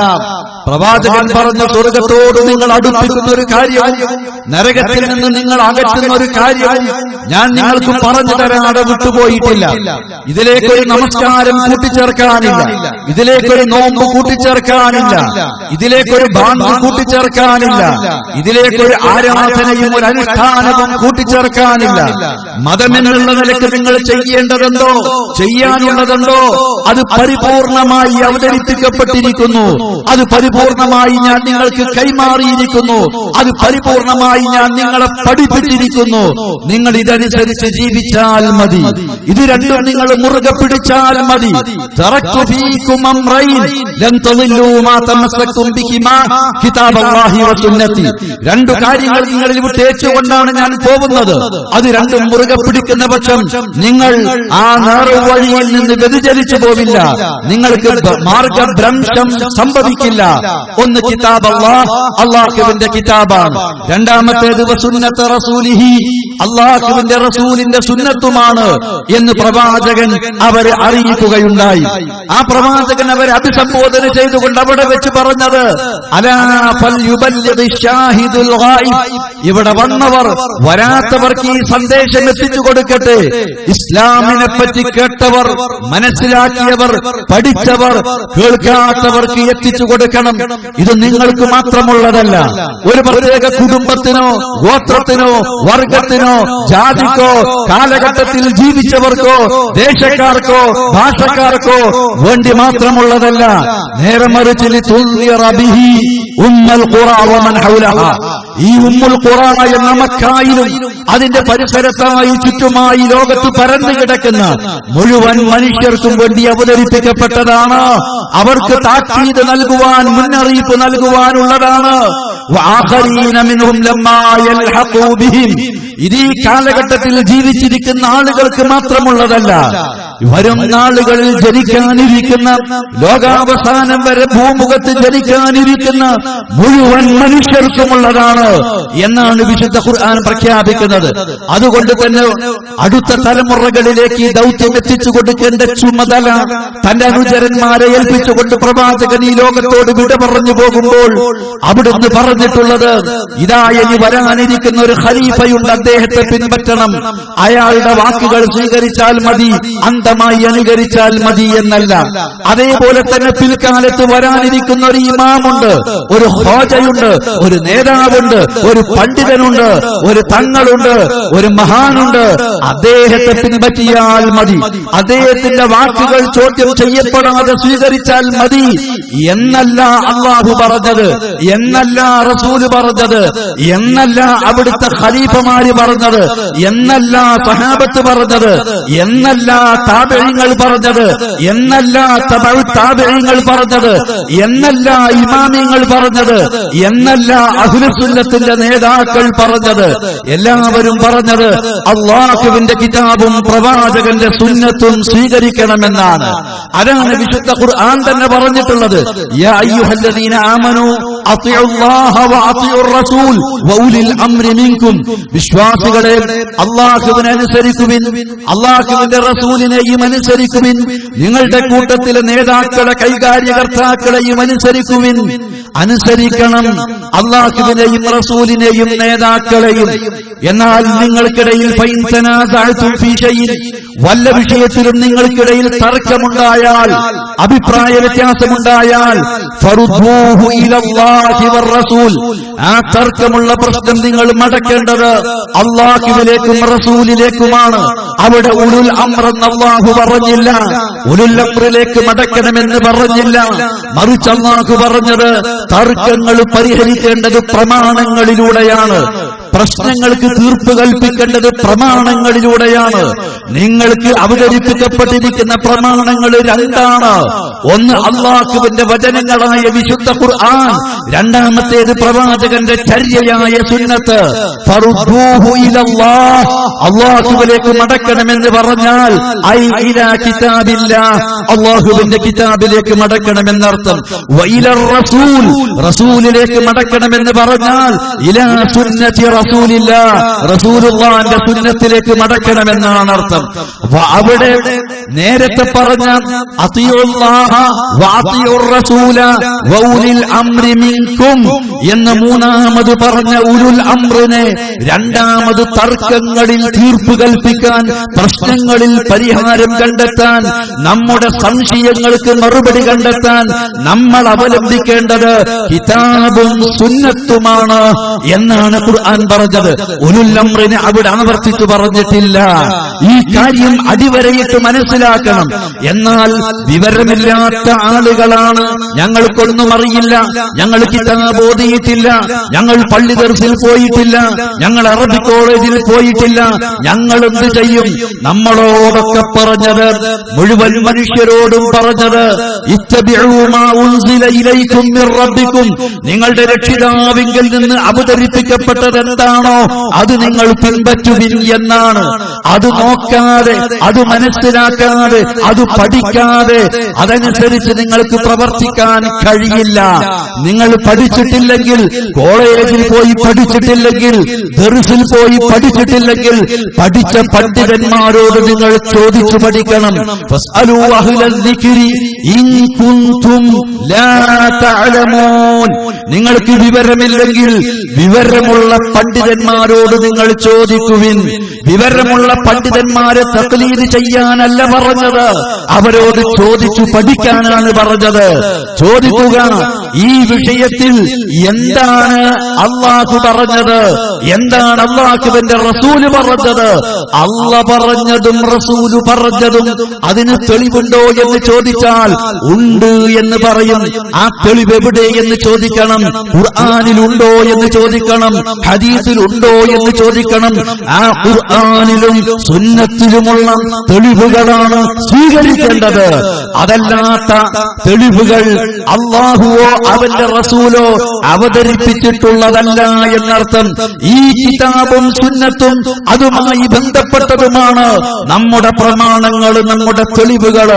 പ്രവാചകൻ പറഞ്ഞ സ്വർഗത്തോട് നിങ്ങൾ അടുപ്പിക്കുന്ന ഒരു കാര്യവും നരകത്തിൽ നിന്ന് നിങ്ങൾ അകറ്റുന്ന ഒരു കാര്യവും ഞാൻ നിങ്ങൾക്ക് പറഞ്ഞു തരാതെ വിട്ടുപോയിട്ടില്ല. ഇതിലേക്കൊരു നമസ്കാരം കൂട്ടിച്ചേർക്കാനില്ല, ഇതിലേക്കൊരു നോമ്പ് കൂട്ടിച്ചേർക്കാനില്ല, ഇതിലേക്കൊരു ബാങ്ക് കൂട്ടിച്ചേർക്കാനില്ല, ഇതിലേക്കൊരു ആരാധനയും ഒരു അനുഷ്ഠാനവും കൂട്ടിച്ചേർക്കാനില്ല. മതമെന്നുള്ള നിലയ്ക്ക് നിങ്ങൾ ചെയ്യേണ്ടതെന്തോ ചെയ്യാനുള്ളതെന്തോ അത് പരിപൂർണമായി അവതരിപ്പിക്കപ്പെട്ടിരിക്കുന്നു, അത് പരിപൂർണമായി ഞാൻ നിങ്ങൾക്ക് കൈമാറിയിരിക്കുന്നു, അത് പരിപൂർണമായി ഞാൻ നിങ്ങളെ പഠിപ്പിച്ചിരിക്കുന്നു. നിങ്ങൾ ഇതനുസരിച്ച് ജീവിച്ചാൽ മതി, ഇത് രണ്ടും നിങ്ങൾ മുറുകെ പിടിച്ചാൽ മതി. തറക്തു ഫീകും അംറൈൻ ലൻ തളില്ലൂ മാ തമസ്സക്തും ബിഹിമാ കിതാബല്ലാഹി വസുന്നതി. രണ്ടു കാര്യങ്ങൾ നിങ്ങളിൽ വിട്ടേച്ചുകൊണ്ടാണ് ഞാൻ പോകുന്നത്. അത് രണ്ടും മുറുകെ പിടിക്കുന്ന പക്ഷം നിങ്ങൾ ആ നേർവഴിയിൽ നിന്ന് വ്യതിചലിച്ചു പോവില്ല, നിങ്ങൾക്ക് മാർഗഭ്രംശം സംഭവിക്കില്ല. ഒന്ന് കിതാബ് അല്ലാഹ്, അല്ലാഹുവിന്റെ കിതാബാണ്. രണ്ടാമത്തേത് വസുന്നത്ത് റസൂലിഹി, അല്ലാഹുവിന്റെ റസൂലിന്റെ സുന്നത്തുമാണ് എന്ന് പ്രവാചകൻ അവരെ അറിയിക്കുകയുണ്ടായി. ആ പ്രവാചകൻ അവരെ അഭിസംബോധന ചെയ്തുകൊണ്ട് അവിടെ വെച്ച് പറഞ്ഞത്, അലാ ഫൽയുബല്ലിഗി ഷാഹിദുൽ ഗായിബ്, ഇവിടെ വന്നവർ വരാത്തവർക്ക് ഈ സന്ദേശം എത്തിച്ചു കൊടുക്കട്ടെ. ഇസ്ലാമിനെ പറ്റി കേട്ടവർ, മനസ്സിലാക്കിയവർ, പഠിച്ചവർ, കേൾക്കാത്തവർക്ക് എത്തിച്ചു കൊടുക്കണം. ഇത് നിങ്ങൾക്ക് മാത്രമുള്ളതല്ല, ഒരു പ്രത്യേക കുടുംബത്തിനോ ഗോത്രത്തിനോ വർഗത്തിനോ ജാതിക്കോ കാലഘട്ടത്തിൽ ജീവിച്ചവർക്കോ ദേശക്കാർക്കോ ഭാഷക്കാർക്കോ വേണ്ടി മാത്രമുള്ളതല്ല. നേരെ മറിച്ച് ഈ ഉമ്മുൽ ഖുറ എന്ന മക്കായിലും അതിന്റെ പരിസരത്തായി ചുറ്റുമായി ലോകത്ത് പരന്നു കിടക്കുന്ന മുഴുവൻ മനുഷ്യർക്കും വേണ്ടി അവതരിപ്പിക്കപ്പെട്ടതാണ്. അവർക്ക് താക്കീത് നൽകുവാൻ, മുന്നറിയിപ്പ് നൽകുവാനുള്ളതാണ്. ഇത് ഈ കാലഘട്ടത്തിൽ ജീവിച്ചിരിക്കുന്ന ആളുകൾക്ക് മാത്രമുള്ളതല്ല, വരും നാളുകളിൽ ജനിക്കാനിരിക്കുന്ന, ലോകാവസാനം വരെ ഭൂമുഖത്ത് ജനിക്കാനിരിക്കുന്ന മുഴുവൻ മനുഷ്യർക്കുമുള്ളതാണ് എന്നാണ് വിശുദ്ധ ഖുർആൻ പ്രഖ്യാപിക്കുന്നത്. അതുകൊണ്ട് തന്നെ അടുത്ത തലമുറകളിലേക്ക് ഈ ദൗത്യം എത്തിച്ചു കൊടുക്കേണ്ട ചുമതല തന്റെ അനുചരന്മാരെ ഏൽപ്പിച്ചുകൊണ്ട് പ്രവാചകൻ ഈ ലോകത്തോട് വിട പറഞ്ഞു പോകുമ്പോൾ അവിടുന്ന് പറഞ്ഞിട്ടുള്ളത്, ഇതാ ഇനി വരാനിരിക്കുന്ന ഒരു ഖലീഫയുണ്ട്, അദ്ദേഹത്തെ പിൻപറ്റണം, അയാളുടെ വാക്കുകൾ സ്വീകരിച്ചാൽ മതി, അന്ധമായി അനുകരിച്ചാൽ മതി എന്നല്ല. അതേപോലെ തന്നെ പിൽക്കാലത്ത് വരാനിരിക്കുന്ന ഒരു ഇമാമുണ്ട്, ഒരു ഹോജയുണ്ട്, ഒരു നേതാവുണ്ട്, ഒരു പണ്ഡിതനുണ്ട്, ഒരു തങ്ങളുണ്ട്, ഒരു മഹാനുണ്ട്. അദ്ദേഹത്തെ പിൻപറ്റിയാൽ മതി, അദ്ദേഹത്തിന്റെ വാക്കുകൾ ചോദ്യം ചെയ്യപ്പെടാതെ സ്വീകരിച്ചാൽ മതി എന്നല്ല അല്ലാഹു പറഞ്ഞത്, എന്നല്ല റസൂല് പറഞ്ഞത്, എന്നല്ല അവിടുത്തെ ഖലീഫമാര് പറഞ്ഞത്. പറഞ്ഞത് എന്നല്ല സഹാബത്ത് പറഞ്ഞത്, എന്നല്ല താബിഈങ്ങൾ പറഞ്ഞത്, എന്നല്ല തബഉ താബിഈങ്ങൾ പറഞ്ഞത്, എന്നല്ല ഇമാമിങ്ങൾ പറഞ്ഞത്, എന്നല്ല അഹ്ലുസുന്നത്തിന്റെ നേതാക്കൾ പറഞ്ഞത്. എല്ലാവരും പറഞ്ഞത് അല്ലാഹുവിന്റെ കിതാബും പ്രവാചകന്റെ സുന്നത്തും സ്വീകരിക്കണമെന്നാണ്. അതാണ് വിശുദ്ധ ഖുർആൻ തന്നെ പറഞ്ഞിട്ടുള്ളത്. യാ അയ്യുഹല്ലദീന ആമനൂ അത്തിഉല്ലാഹ വഅത്തിഉർ റസൂൽ വഉലിൽ അംരി മിൻകും. വിശ്വാസികളെ, അല്ലാഹുവിനെ അനുസരിക്കുവിൻ, അല്ലാഹുവിന്റെ റസൂലിനെയും അനുസരിക്കുവിൻ, നിങ്ങളുടെ കൂട്ടത്തിലെ നേതാക്കളെ കൈകാര്യകർത്താക്കളെയും അനുസരിക്കുവിൻ. അനുസരിക്കണം അല്ലാഹുവിനെയും റസൂലിനെയും നേതാക്കളെയും. എന്നാൽ നിങ്ങൾക്കിടയിൽ ഫൈൻ തനാസഅതും ഫീ ശൈഇൻ, വല്ല വിഷയത്തിലും നിങ്ങൾക്കിടയിൽ തർക്കമുണ്ടായാൽ, അഭിപ്രായ വ്യത്യാസമുണ്ടായാൽ, ഫറുദ്ദൂഹു ഇലല്ലാഹി വറസൂൽ, ആ തർക്കമുള്ള പ്രശ്നം നിങ്ങൾ മടക്കേണ്ടത് അല്ലാഹുവിലേക്കും റസൂലിലേക്കുമാണ്. അവിടെ ഉലുൽ അംർ എന്ന് അല്ലാഹു പറഞ്ഞില്ല, ഉലുൽ അംറിലേക്ക് മടക്കണമെന്ന് പറഞ്ഞില്ല. മറിച്ച് അല്ലാഹു പറഞ്ഞത് തർക്കങ്ങൾ പരിഹരിക്കേണ്ടത് പ്രമാണങ്ങളിലൂടെയാണ്, പ്രശ്നങ്ങൾക്ക് തീർപ്പ് കൽപ്പിക്കേണ്ടത് പ്രമാണങ്ങളിലൂടെയാണ്. നിങ്ങൾക്ക് അവതരിപ്പിക്കപ്പെട്ടിരിക്കുന്ന പ്രമാണങ്ങൾ രണ്ടാണ്. ഒന്ന് അല്ലാഹുവിന്റെ വചനങ്ങളായ വിശുദ്ധ ഖുർആൻ, രണ്ടാമത്തേത് പ്രവാചകന്റെ ചര്യയായ സുന്നത്ത്. ഫറുദ്ദൂഹു ഇലല്ലാഹ്, അല്ലാഹുവിലേക്ക് മടക്കണമെന്ന് പറഞ്ഞാൽ ഐ ഇലാ കിതാബില്ലാഹ്, അല്ലാഹുവിന്റെ കിതാബിലേക്ക് മടക്കണമെന്നർത്ഥം. വഇലർ റസൂൽ, റസൂലിലേക്ക് മടക്കണമെന്ന് പറഞ്ഞാൽ ഇലാ സുന്നത്തി റസൂലില്ലാഹ്, റസൂലുള്ളാഹിന്റെ സുന്നത്തിലേക്ക് മടക്കണമെന്നാണ് അർത്ഥം. അവിടെ നേരത്തെ പറഞ്ഞ അത്തിയുല്ലാഹ വഅത്തിയുർ റസൂല വഉലിൽ അംരി മിൻകും എന്ന് മൂന്നാമത് പറഞ്ഞ ഉലുൽ അംറിനെ രണ്ടാമത് തർക്കങ്ങളിൽ തീർപ്പ് കൽപ്പിക്കാൻ, പ്രശ്നങ്ങളിൽ പരിഹാരം കണ്ടെത്താൻ, നമ്മുടെ സംശയങ്ങൾക്ക് മറുപടി കണ്ടെത്താൻ നമ്മൾ അവലംബിക്കേണ്ടത് കിതാബും സുന്നത്തുമാണ് എന്നാണ് ഖുർആൻ പറഞ്ഞത്. ഉലുൽ അംറിനെ അവിടെ ആവർത്തിച്ചു പറഞ്ഞിട്ടില്ല. ഈ കാര്യം അടിവരയിട്ട് മനസ്സിലാക്കണം. എന്നാൽ വിവരമില്ലാത്ത ആളുകളാണ്, ഞങ്ങൾക്കൊന്നും അറിയില്ല, ഞങ്ങൾ കിതാബ് ഓതിയിട്ടില്ല, ഞങ്ങൾ പള്ളി ദർസിൽ പോയിട്ടില്ല, ഞങ്ങൾ അറബി കോളേജിൽ പോയിട്ടില്ല, ഞങ്ങൾ എന്ത് ചെയ്യും? നമ്മളോടൊക്കെ പറഞ്ഞത്, മുഴുവൻ മനുഷ്യരോടും പറഞ്ഞത് ഇത്തബിഉ മാ ഉൻസില ഇലൈക്കും മിർ റബ്ബിക്കും, നിങ്ങളുടെ രക്ഷിതാവിങ്കിൽ നിന്ന് അവതരിപ്പിക്കപ്പെട്ടത് എന്താണോ അത് നിങ്ങൾ പിൻപറ്റുവിൻ എന്നാണ്. അത് നോക്കാതെ, അത് മനസ്സിലാക്കാതെ, അത് പഠിക്കാതെ അതനുസരിച്ച് നിങ്ങൾക്ക് പ്രവർത്തിക്കാൻ കഴിയില്ല. നിങ്ങൾ പഠിച്ചിട്ടില്ലെങ്കിൽ, കോളേജിൽ പോയി പഠിച്ചിട്ടില്ലെങ്കിൽ, ദർസിൽ പോയി പഠിച്ചിട്ടില്ലെങ്കിൽ, പഠിച്ച പണ്ഡിതന്മാരോട് നിങ്ങൾ ചോദിച്ചു പഠിക്കണം. ഫസ്അലൂ അഹ്ലൽ ദിക്രി ഇൻ കുൻതും ലാ തഅലമൂൻ, നിങ്ങൾക്ക് വിവരമില്ലെങ്കിൽ വിവരമുള്ള പണ്ഡിതന്മാരോട് നിങ്ങൾ ചോദിക്കുവിൻ. വിവരമുള്ള പണ്ഡിതന്മാരെ തഖ്ലീദ് ചെയ്യാനല്ല പറഞ്ഞത്, അവരോട് ചോദിച്ചു പഠിക്കാനാണ് പറഞ്ഞത്. ചോദിക്കുക, ഈ വിഷയത്തിൽ എന്താണ് അല്ലാഹു പറഞ്ഞത്, എന്താണ് അല്ലാഹുവിന്റെ റസൂല് പറഞ്ഞത്? അല്ലാഹു പറഞ്ഞതും റസൂല് പറഞ്ഞതും അതിന് തെളിവുണ്ടോ എന്ന് ചോദിച്ചാൽ ഉണ്ട് എന്ന് പറയും. ആ തെളിവ് എവിടെ എന്ന് ചോദിക്കണം. ഖുർആനിലുണ്ടോ എന്ന് ചോദിക്കണം, ഹദീസിലുണ്ടോ എന്ന് ചോദിക്കണം. ആ ഖുർആനിലും സുന്നത്തിലുമുള്ള തെളിവുകളാണ് സ്വീകരിക്കേണ്ടത്. അതല്ലാത്ത തെളിവുകൾ അല്ലാഹുവോ അവന്റെ റസൂലോ അവതരിപ്പിച്ചിട്ടുള്ളതല്ല എന്നർത്ഥം. ഈ കിതാബും സുന്നത്തും അതുമായി ബന്ധപ്പെട്ടതുമാണ് നമ്മുടെ പ്രമാണങ്ങൾ, നമ്മുടെ തെളിവുകൾ.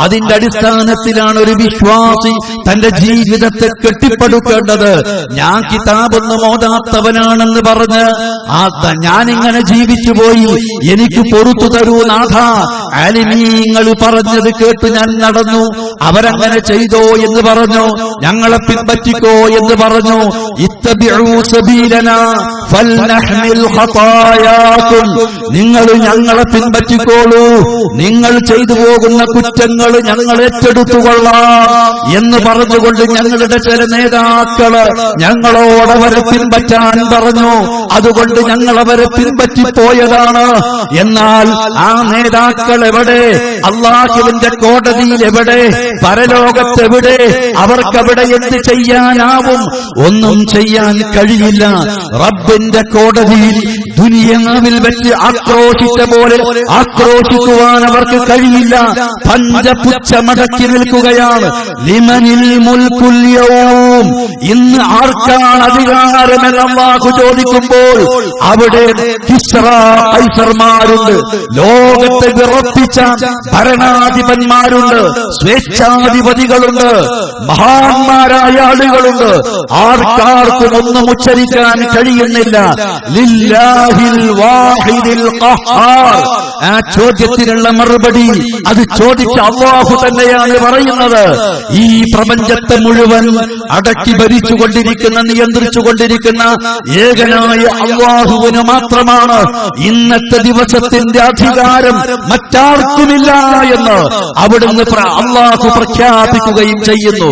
അതിന്റെ അടിസ്ഥാനത്തിലാണ് ഒരു വിശ്വാസി തന്റെ ജീവിതത്തെ കെട്ടിപ്പടുക്കേണ്ടത്. ഞാൻ കിതാബൊന്നും ഓതാത്തവനാണെന്ന് പറഞ്ഞ് ഞാനിങ്ങനെ ജീവിച്ചു പോയി, എനിക്ക് പൊറുത്തു തരൂ നാഥ, ആലിമീങ്ങൾ പറഞ്ഞത് കേട്ട് ഞാൻ നടന്നു, അവരങ്ങനെ ചെയ്തോ എന്ന് പറഞ്ഞു, ഞങ്ങളെ പിൻപറ്റിക്കോ എന്ന് പറഞ്ഞു. ഇത്തബിഉ സബീലനാ ഫൽനഹ്മിൽ ഖതായാകും, നിങ്ങൾ ഞങ്ങളെ പിൻപറ്റിക്കോളൂ, നിങ്ങൾ ചെയ്തു പോകുന്ന കുറ്റങ്ങൾ ഞങ്ങൾ ഏറ്റെടുത്തുകൊള്ളാം എന്ന് പറഞ്ഞുകൊണ്ട് ഞങ്ങളുടെ ചില നേതാക്കള് ഞങ്ങളോടവരെ പിൻപറ്റാൻ പറഞ്ഞു. അതുകൊണ്ട് ഞങ്ങൾ അവരെ പിൻപറ്റിപ്പോയതാണ്. എന്നാൽ ആ നേതാക്കൾ എവിടെ? അല്ലാഹുവിന്റെ കോടതിയിൽ എവിടെ? പരലോകത്തെവിടെ? അവർക്കവിടെ എന്ത് ചെയ്യാനാവും? ഒന്നും ചെയ്യാൻ കഴിയില്ല. റബ്ബിന്റെ കോടതിയിൽ ദുനിയാവിൽ വെച്ച് ആക്രോശിച്ച പോലെ ആക്രോശിക്കുവാൻ അവർക്ക് കഴിയില്ല. പഞ്ചപുച്ഛമടക്കി നിൽക്കുകയാണ്. ലിമനിൽ മുൽക്കുൽ യൗം, ഇന്ന് ആർക്കാണ് അധികാരമെന്ന് അല്ലാഹു ചോദിക്കുമ്പോൾ അവിടെ കിസ്റ കൈസർമാരുണ്ട്, ലോകത്തെ വിറപ്പിച്ച ഭരണാധിപന്മാരുണ്ട്, സ്വേച്ഛാധിപതികളുണ്ട്, മഹാന്മാരായ ആളുകളുണ്ട്. ആർക്കാർക്കും ഒന്നും ഉച്ചരിക്കാൻ കഴിയുന്നില്ല. ലില്ലാഹിൽ വാഹിദിൽ ഖഹാർ. ആ ചോദ്യത്തിനുള്ള മറുപടി അത് ചോദിച്ച അല്ലാഹു തന്നെയാണ് പറയുന്നത്. ഈ പ്രപഞ്ചത്തെ മുഴുവൻ അടക്കി ഭരിച്ചുകൊണ്ടിരിക്കുന്ന, നിയന്ത്രിച്ചുകൊണ്ടിരിക്കുന്ന ഏകനായ അല്ലാഹുവിന് മാത്രമാണ് ഇന്നത്തെ ദിവസത്തിന്റെ അധികാരം, മറ്റാർക്കുമില്ല എന്ന് അവിടുന്ന് അല്ലാഹു പ്രഖ്യാപിക്കുകയും ചെയ്യുന്നു.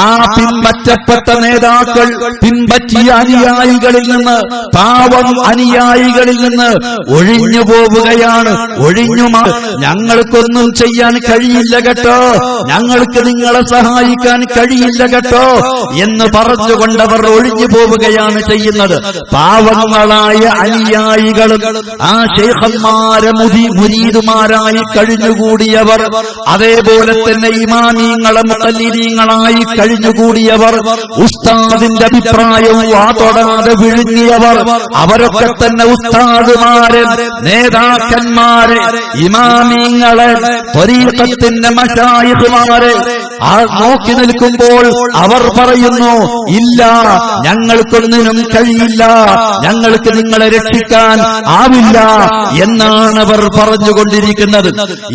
ആ പിൻപറ്റപ്പെട്ട നേതാക്കൾ പിൻപറ്റിയ അനുയായികളിൽ നിന്ന്, പാവം അനുയായികളിൽ നിന്ന് ഒഴിഞ്ഞു പോവുകയാണ്. ഞങ്ങൾക്കൊന്നും ചെയ്യാൻ കഴിയില്ല കേട്ടോ, ഞങ്ങൾക്ക് നിങ്ങളെ സഹായിക്കാൻ കഴിയില്ല കേട്ടോ എന്ന് പറഞ്ഞുകൊണ്ടവർ ഒഴിഞ്ഞു പോവുകയാണ് ചെയ്യുന്നത്. പാവങ്ങളായ അനുയായികളും ആ ശൈഖന്മാരെ മുരീദുമാരായി കഴിഞ്ഞുകൂടിയവർ, അതേപോലെ തന്നെ ഇമാമീങ്ങളെ മുഖല്ലിദീങ്ങളായി കഴിഞ്ഞുകൂടിയവർ, ഉസ്താദിന്റെ അഭിപ്രായവും തൊടാതെ വിഴുങ്ങിയവർ, അവരൊക്കെ തന്നെ ഉസ്താദുമാരെ, നേതാക്കന്മാരെ, ഇമാമീങ്ങളെ, ത്വരീഖത്തിന്റെ മശായിഖുമാരെ നോക്കി നിൽക്കുമ്പോൾ അവർ പറയുന്നു, ഇല്ല, ഞങ്ങൾക്കൊന്നിനും കഴിയില്ല, ഞങ്ങൾക്ക് നിങ്ങളെ രക്ഷിക്കാൻ ആവില്ല എന്നാണ് അവർ പറഞ്ഞുകൊണ്ടിരിക്കുന്നത്.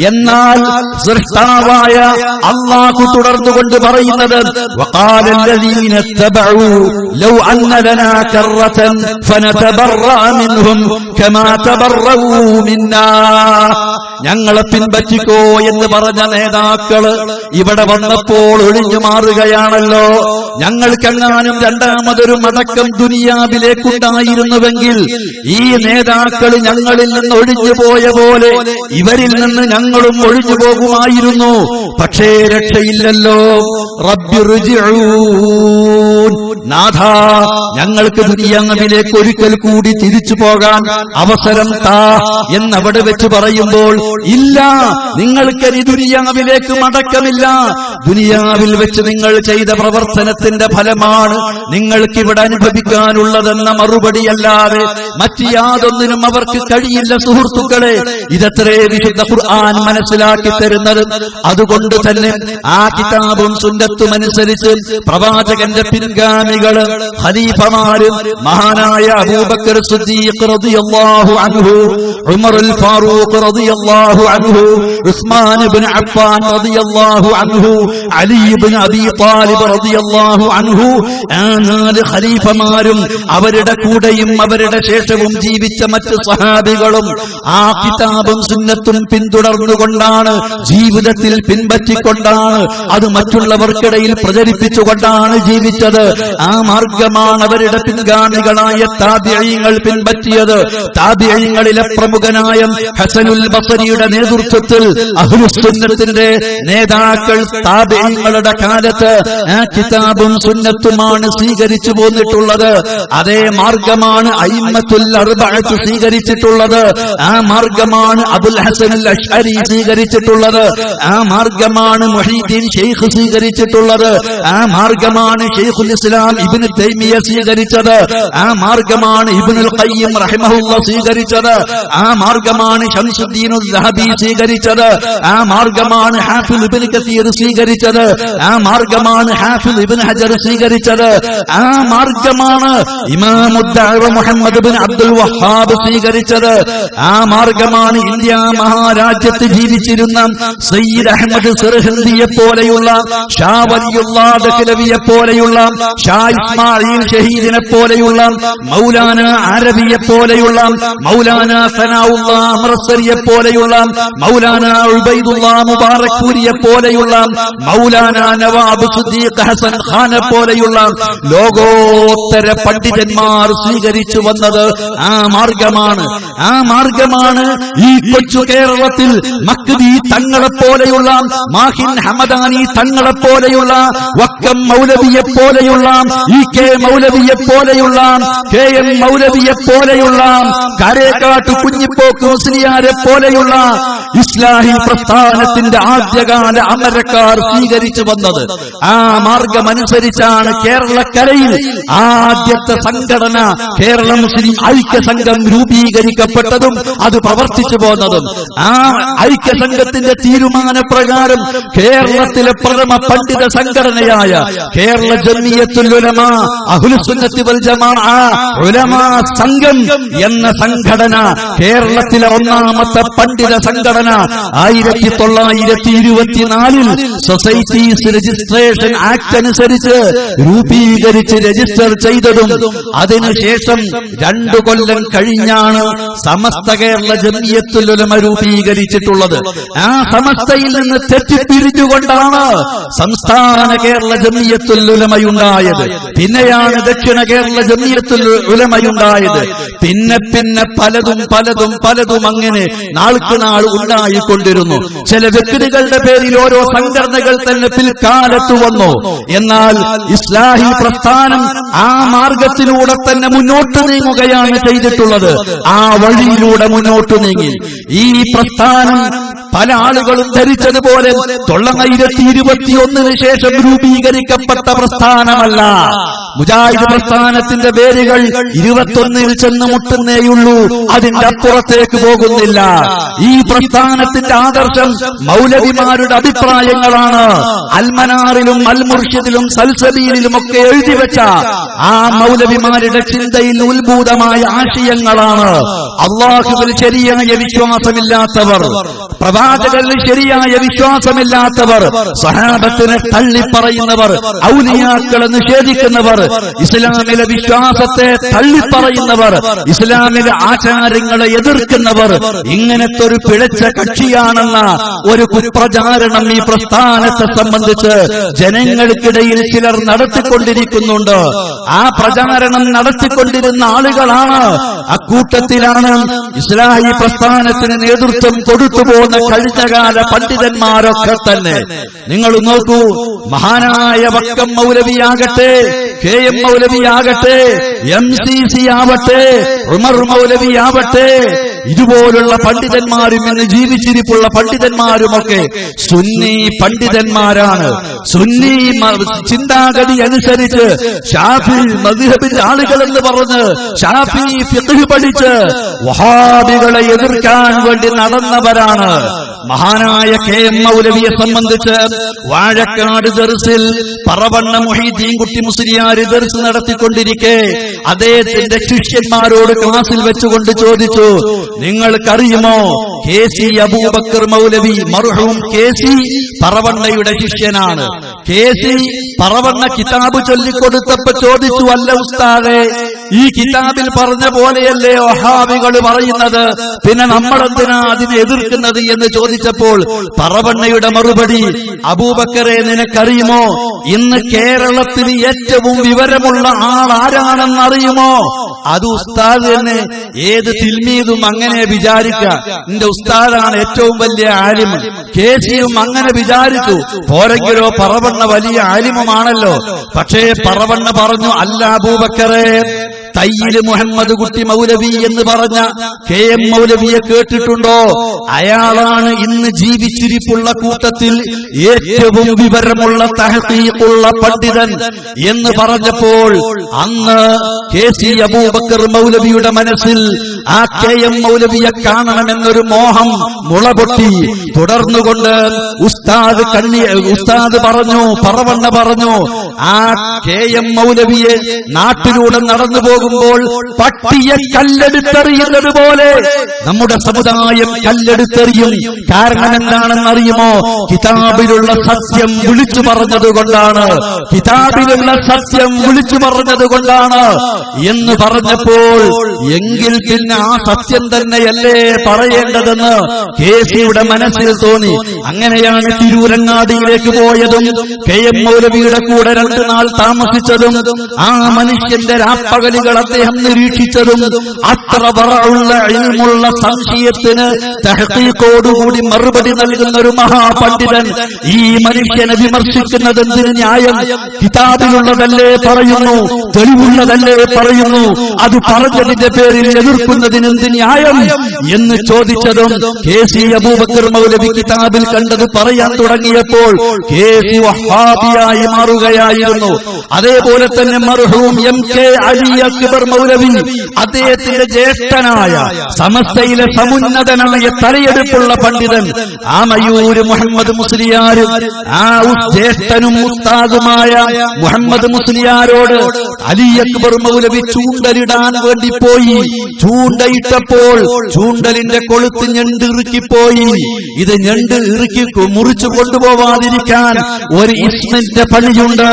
എന്നാൽ സൃഷ്ടാവായ അല്ലാഹു തുടർന്നുകൊണ്ട് പറയുന്നത്, വഖാലല്ലദീന തബഉ ലൗ അന്ന ലനാ കററതൻ ഫനതബറഅ മിൻഹും കമാ തബറഉ മിന്നാ. ഞങ്ങളെ പിൻപറ്റിക്കോ എന്ന് പറഞ്ഞ നേതാക്കള് ഇവിടെ വന്നപ്പോൾ ഒഴിഞ്ഞു മാറുകയാണല്ലോ. ഞങ്ങൾക്കെങ്ങാനും രണ്ടാമതൊരു മടക്കം ദുനിയാവിലേക്കുണ്ടായിരുന്നുവെങ്കിൽ ഈ നേതാക്കൾ ഞങ്ങളിൽ നിന്ന് ഒഴിഞ്ഞു പോയ പോലെ ഇവരിൽ നിന്ന് ഞങ്ങളും ഒഴിഞ്ഞു പോകുമായിരുന്നു. പക്ഷേ രക്ഷയില്ലല്ലോ. റബ്ബിർജിഊൻ, നാഥാ, ഞങ്ങൾക്ക് ദുനിയാവിലേക്ക് ഒരിക്കൽ കൂടി തിരിച്ചു പോകാൻ അവസരം താ എന്നവിടെ വെച്ച് പറയുമ്പോൾ, ഇല്ല, നിങ്ങൾക്കനി ദുനിയാവിലേക്ക് മടക്കമില്ല. ദുനിയാവിൽ വെച്ച് നിങ്ങൾ ചെയ്ത പ്രവർത്തനത്തിന്റെ ഫലമാണ് നിങ്ങൾക്കിവിടെ അനുഭവിക്കാനുള്ളതെന്ന മറുപടിയല്ലാതെ മറ്റ് യാതൊന്നിനും അവർക്ക് കഴിയില്ല. സുഹൃത്തുക്കളെ, ഇതത്രേ വിശുദ്ധ ഖുർആൻ മനസ്സിലാക്കി തരുന്നത്. അതുകൊണ്ട് തന്നെ ആ കിതാബും സുന്നത്തും അനുസരിച്ച് പ്രവാചകന്റെ പിൻഗാമികള്, ഖലീഫമാരും, മഹാനായ അബൂബക്കർ സിദ്ദീഖ് റളിയല്ലാഹു അൻഹു, ഉമറുൽ ഫാറൂഖ് റളിയല്ലാഹു അൻഹു, ഉസ്മാൻ ഇബ്നു അഫ്ഫാൻ റളിയല്ലാഹു അൻഹു, അലി ഇബ്നു അബീ ത്വാലിബ് റളിയല്ലാഹു അൻഹു, ആ നാല് ഖലീഫമാരും അവരുടെ കൂടെയും അവരുടെ ശേഷവും ജീവിച്ച മറ്റ് സ്വഹാബികളും ആ കിതാബും സുന്നത്തും പിന്തുടർന്നുകൊണ്ടാണ്, ജീവിതത്തിൽ പിൻപറ്റിക്കൊണ്ടാണ്, അത് മറ്റുള്ളവർക്കിടയിൽ പ്രചരിപ്പിച്ചുകൊണ്ടാണ് ജീവിച്ചത്. ആ മാർഗമാണ് അവരുടെ പിൻഗാമികളായ താബിഈങ്ങൾ പിൻപറ്റിയത്. താബിഈങ്ങളിലെ പ്രമുഖനായ ഹസനുൽ ബസരിയുടെ നേതൃത്വത്തിൽ അഹ്ലുസുന്നത്തിന്റെ നേതാക്കൾ താബിഈങ്ങളുടെ കാലത്ത് ആ കിതാബും സുന്നത്തുമാണ് സ്വീകരിച്ചു പോന്നിട്ടുള്ളത്. അതേ മാർഗമാണ് അയിമ്മത്തുൽ അർബഅത്ത് സ്വീകരിച്ചിട്ടുള്ളത്. ആ മാർഗമാണ് അബുൽ ഹസൻ അൽ അശ്അരി സ്വീകരിച്ചിട്ടുള്ളത്. ആ മാർഗമാണ് മുഹീദ്ദീൻ ശൈഖ് സ്വീകരിച്ചിട്ടുള്ളത്. ആ മാർഗമാണ് ശൈഖുൽ ഇസ്ലാം ഇബ്നു തൈമിയ സ്വീകരിച്ചത്. ആ മാർഗമാണ് ഇബ്നുൽ ഖയ്യിം റഹിമഹുല്ലാഹ് സ്വീകരിച്ചത്. ആ മാർഗമാണ് ശംസുദ്ദീൻ അൽ-ദഹബി സ്വീകരിച്ചത്. ആ മാർഗമാണ് ഹാഫിദ് ഇബ്നു കസീർ സ്വീകരിച്ചത്. ആ മാർഗമാണ് ഹാഫിദ് ഇബ്നു ഹജർ സ്വീകരിച്ചത്. ആ മാർഗമാണ് ഇമാമുദ്ദഅവ മുഹമ്മദ് ഇബ്നു അബ്ദുൽ വഹാബ് സ്വീകരിച്ചത്. ആ മാർഗമാണ് ഇന്ത്യ മഹാരാജ്യത്ത് ജീവിച്ചിരുന്ന സയ്യിദ് അഹ്മദ് സിർഹിന്ദിയെ പോലെയുള്ള, ഷാ വലിയുല്ലാഹ് ദഹ്ലവിയെ പോലെയുള്ള, ഷാ ഇസ്മായിൽ ഷഹീദിനെ പോലെയുള്ള, മൗലാന അരബിയെ പോലെയുള്ള, മൗലാന സനാഉല്ലാഹ് അമർസരിയെ പോലെയുള്ള പോലെയുള്ള, മൗലാന ഉബൈദുല്ലാ മുബാറക് പൂരിയെ പോലെയുള്ള, മൗലാന നവാബ് സിദ്ദീഖ് ഹസൻ ഖാനെ പോലെയുള്ള ലോകോത്തര പണ്ഡിതന്മാർ സ്വീകരിച്ചു വന്നത് ആ മാർഗമാണ്. ആ മാർഗമാണ് ഈ കൊച്ചു കേരളത്തിൽ മക്ദി തങ്ങളെ പോലെയുള്ള, മാഹിൻ ഹമദാനി തങ്ങളെ പോലെയുള്ള, വക്കം മൗലവിയെ പോലെയുള്ള, EK മൗലവിയെ പോലെയുള്ള, KM മൗലവിയെ പോലെയുള്ള, കാരേക്കാട്ട് കുഞ്ഞിപ്പോക്ക് മുസ്ലിയാരെ പോലെയുള്ള ഇസ്ലാഹി പ്രസ്ഥാനത്തിന്റെ ആദ്യകാല അമരക്കാർ സ്വീകരിച്ചു വന്നത്. ആ മാർഗമനുസരിച്ചാണ് കേരളക്കരയിൽ ആദ്യത്തെ സംഘടന കേരള മുസ്ലിം ഐക്യ സംഘം രൂപീകരിക്കപ്പെട്ടതും അത് പ്രവർത്തിച്ചു പോന്നതും. ആ ഐക്യ സംഘത്തിന്റെ തീരുമാനപ്രകാരം കേരളത്തിലെ പ്രഥമ പണ്ഡിത സംഘടനയായ കേരള ജംഇയ്യത്തുൽ ഉലമാ അഹ്ലുസുന്നത്തി വൽ ജമാഅ ഉലമാ സംഘം എന്ന സംഘടന, കേരളത്തിലെ ഒന്നാമത്തെ പണ്ഡിത സംഘടന 1924 സൊസൈറ്റീസ് രജിസ്ട്രേഷൻ ആക്ട് അനുസരിച്ച് രൂപീകരിച്ച് രജിസ്റ്റർ ചെയ്തതും അതിനുശേഷം 2 കൊല്ലം കഴിഞ്ഞാണ് സമസ്ത കേരള ജംഇയ്യത്തുൽ ഉലമ രൂപീകരിച്ചിട്ടുള്ളത്. ആ സമസ്തയിൽ നിന്ന് തെറ്റിപ്പിരിഞ്ഞുകൊണ്ടാണ് സംസ്ഥാന കേരള ജംഇയ്യത്തുൽ ഉലമയുണ്ടായത്. പിന്നെയാണ് ദക്ഷിണ കേരള ജംഇയ്യത്തുൽ ഉലമയുണ്ടായത്. പിന്നെ പലതും അങ്ങനെ നാൾക്ക് നാൾ ഉണ്ടായിക്കൊണ്ടിരുന്നു. ചില വ്യക്തികളുടെ പേരിൽ ഓരോ സംഘടനകൾ തന്നെ പിൽക്കാലത്ത് വന്നു. എന്നാൽ ഇസ്ലാഹി പ്രസ്ഥാനം ആ മാർഗത്തിലൂടെ തന്നെ മുന്നോട്ട് നീങ്ങുകയാണ് ചെയ്തിട്ടുള്ളത്. ആ വഴിയിലൂടെ മുന്നോട്ട് നീങ്ങി. ഈ പ്രസ്ഥാനം പല ആളുകളും ധരിച്ചതുപോലെ 1921 ശേഷം രൂപീകരിക്കപ്പെട്ട പ്രസ്ഥാനമല്ല. മുജാഹിദ് പ്രസ്ഥാനത്തിന്റെ വേരുകൾ 21 ചെന്ന് മുട്ടുന്നേയുള്ളൂ, അതിന്റെ അപ്പുറത്തേക്ക് പോകുന്നില്ല. ഈ പ്രസ്ഥാനത്തിന്റെ ആദർശം മൗലവിമാരുടെ അഭിപ്രായങ്ങളാണ്. അൽമനാറിലും അൽമുർഷിദിലും സൽസബീലിലും ഒക്കെ എഴുതി വെച്ച ആ മൗലവിമാരുടെ ചിന്തയിൽ ഉത്ഭൂതമായ ആശയങ്ങളാണ്. അള്ളാഹുവിൽ ശരിയായ വിശ്വാസമില്ലാത്തവർ, പ്രവാചകരിൽ ശരിയായ വിശ്വാസമില്ലാത്തവർ, സ്വഹാബത്തിനെ തള്ളിപ്പറയുന്നവർ, ഔലിയാക്കളെ നിഷേധിക്കുന്നവർ, ഇസ്ലാമിലെ വിശ്വാസത്തെ തള്ളിപ്പറയുന്നവർ, ഇസ്ലാമിലെ ആചാരങ്ങളെ എതിർക്കുന്നവർ, ഇങ്ങനത്തെ ഒരു പിഴച്ച കക്ഷിയാണെന്ന ഒരു കുപ്രചാരണം ഈ പ്രസ്ഥാനത്തെ സംബന്ധിച്ച് ജനങ്ങൾക്കിടയിൽ ചിലർ നടത്തിക്കൊണ്ടിരിക്കുന്നുണ്ട്. ആ പ്രചാരണം നടത്തിക്കൊണ്ടിരുന്ന ആളുകളാണ്, അക്കൂട്ടത്തിലാണ് ഇസ്ലാഹി പ്രസ്ഥാനത്തിന് നേതൃത്വം കൊടുത്തുപോകുന്ന കഴിഞ്ഞകാല പണ്ഡിതന്മാരൊക്കെ തന്നെ. നിങ്ങൾ നോക്കൂ, മഹാനായ വക്കം മൗലവിയാകട്ടെ, KM മൗലവിയാകട്ടെ, MCC ആവട്ടെ, ഉമർ മൗലവിയാവട്ടെ, ഇതുപോലുള്ള പണ്ഡിതന്മാരും ഇന്ന് ജീവിച്ചിരിപ്പുള്ള പണ്ഡിതന്മാരുമൊക്കെ സുന്നി പണ്ഡിതന്മാരാണ്. സുന്നി ചിന്താഗതി അനുസരിച്ച് ഷാഫി മദ്ഹബിന്റെ ആളുകൾ എന്ന് പറഞ്ഞ് ഷാഫി ഫിഖ് പഠിച്ച് വഹാബികളെ എതിർക്കാൻ വേണ്ടി നടന്നവരാണ്. മഹാനായ KM മൗലവിയെ സംബന്ധിച്ച് വാഴക്കാട് ദർസിൽ പറവണ്ണ മുഹീദ്ദീൻ കുട്ടി മുസ്ലിയാർ ദർസ് നടത്തിക്കൊണ്ടിരിക്കെ അദ്ദേഹത്തിന്റെ ശിഷ്യന്മാരോട് ക്ലാസിൽ വെച്ചുകൊണ്ട് ചോദിച്ചു, നിങ്ങൾക്കറിയുമോ KC അബൂബക്കർ മൗലവി, മർഹൂം KC പറവണ്ണയുടെ ശിഷ്യനാണ്. KC പറവണ്ണ കിതാബ് ചൊല്ലിക്കൊടുത്തപ്പോ ചോദിച്ചു, അല്ല ഉസ്താദേ, ഈ കിതാബിൽ പറഞ്ഞ പോലെയല്ലേ വഹാബികൾ പറയുന്നത്, പിന്നെ നമ്മളെന്തിനാ അതിനെ എതിർക്കുന്നത് എന്ന് ചോദിച്ചപ്പോൾ പറവണ്ണയുടെ മറുപടി, അബൂബക്കറെ നിനക്കറിയുമോ ഇന്ന് കേരളത്തിൽ ഏറ്റവും വിവരമുള്ള ആൾ ആരാണെന്നറിയുമോ? അത് ഉസ്താദ് തന്നെ. ഏത് തിൽമീദും അങ്ങനെ വിചാരിക്ക, എന്റെ ഉസ്താദാണ് ഏറ്റവും വലിയ ആലിം. KCയും അങ്ങനെ വിചാരിച്ചു. പോരെങ്കിലോ പറവണ്ണ വലിയ ആലിമുമാണല്ലോ. പക്ഷേ പറവണ്ണ പറഞ്ഞു, അല്ല അബൂബക്കറെ, തയ്യില് മുഹമ്മദ് കുട്ടി മൗലവി എന്ന് പറഞ്ഞ KM മൗലവിയെ കേട്ടിട്ടുണ്ടോ? അയാളാണ് ഇന്ന് ജീവിച്ചിരിപ്പുള്ള കൂട്ടത്തിൽ ഏറ്റവും വിവരമുള്ള തഹ്ഖീഖുള്ള പണ്ഡിതൻ എന്ന് പറഞ്ഞപ്പോൾ അന്ന് KC അബൂബക്കർ മൗലവിയുടെ മനസ്സിൽ ആ KM മൗലവിയെ കാണണമെന്നൊരു മോഹം മുളപൊട്ടി. തുടർന്നുകൊണ്ട് ഉസ്താദ് പറഞ്ഞു, പറവണ്ണ പറഞ്ഞു, ആ KM മൗലവിയെ നാട്ടിലൂടെ നടന്നു പോകുമ്പോൾ പോകുമ്പോൾ പട്ടിയെ കല്ലെടുത്തെറിയുന്നത് പോലെ നമ്മുടെ സമുദായം കല്ലെടുത്തെറിയും. കാരണം എന്താണെന്നറിയുമോ? കിതാബിലുള്ള സത്യം വിളിച്ചു പറഞ്ഞതുകൊണ്ടാണ്, കിതാബിലുള്ള സത്യം വിളിച്ചു പറഞ്ഞതുകൊണ്ടാണ് എന്ന് പറഞ്ഞപ്പോൾ എങ്കിൽ പിന്നെ ആ സത്യം തന്നെയല്ലേ പറയേണ്ടതെന്ന് കെ.സിയുടെ മനസ്സിൽ തോന്നി. അങ്ങനെയാണ് തിരൂരങ്ങാടിയിലേക്ക് പോയതും കെ.എം. മൗലവിയുടെ കൂടെ 2 നാൾ താമസിച്ചതും ആ മനുഷ്യന്റെ രാപ്പകലുകൾ അദ്ദേഹം നിരീക്ഷിച്ചതും അത്ര വറഉള്ള ഇൽമുള്ള സംശയത്തിന് തഹ്ഖീഖോടുകൂടി മറുപടി നൽകുന്ന ഒരു മഹാപണ്ഡിതൻ ഈ മനുഷ്യനെ വിമർശിക്കുന്നത് എന്തിന് ന്യായം? കിതാബിലുള്ളതല്ലേ പറയുന്നു, തെളിവുള്ളതല്ലേ പറയുന്നു, അത് പറഞ്ഞതിന്റെ പേരിൽ എതിർക്കുന്നതിന് എന്ത് ന്യായം എന്ന് ചോദിച്ചതും കെ.സി. അബൂബക്കർ മൗലവി കിതാബിൽ കണ്ടത് പറയാൻ തുടങ്ങിയപ്പോൾ കെ.സി. വഹാബിയായി മാറുകയായിരുന്നു. അതേപോലെ തന്നെ മർഹൂം എം.കെ. അലി അക്ബർ മൗലവി, അദ്ദേഹത്തിന്റെ ജ്യേഷ്ഠനായ സമസ്തയിലെ സമുന്നതനായ തലയെടുപ്പുള്ള പണ്ഡിതൻ ആമയൂര് മുഹമ്മദ് മുസ്ലിയാരും ആ ജ്യേഷ്ഠനും ഉസ്താദുമായ മുഹമ്മദ് മുസ്ലിയാരോട് അലി അക്ബർ മൗലവി ചൂണ്ടലിടാൻ വേണ്ടി പോയി. ചൂണ്ടയിട്ടപ്പോൾ ചൂണ്ടലിന്റെ കൊളുത്ത് ഞണ്ട് ഇറുക്കിപ്പോയി. ഇത് ഞണ്ട് ഇറുക്കി മുറിച്ചു കൊണ്ടുപോവാതിരിക്കാൻ ഒരു ഇസ്മിന്റെ പണിയുണ്ട്.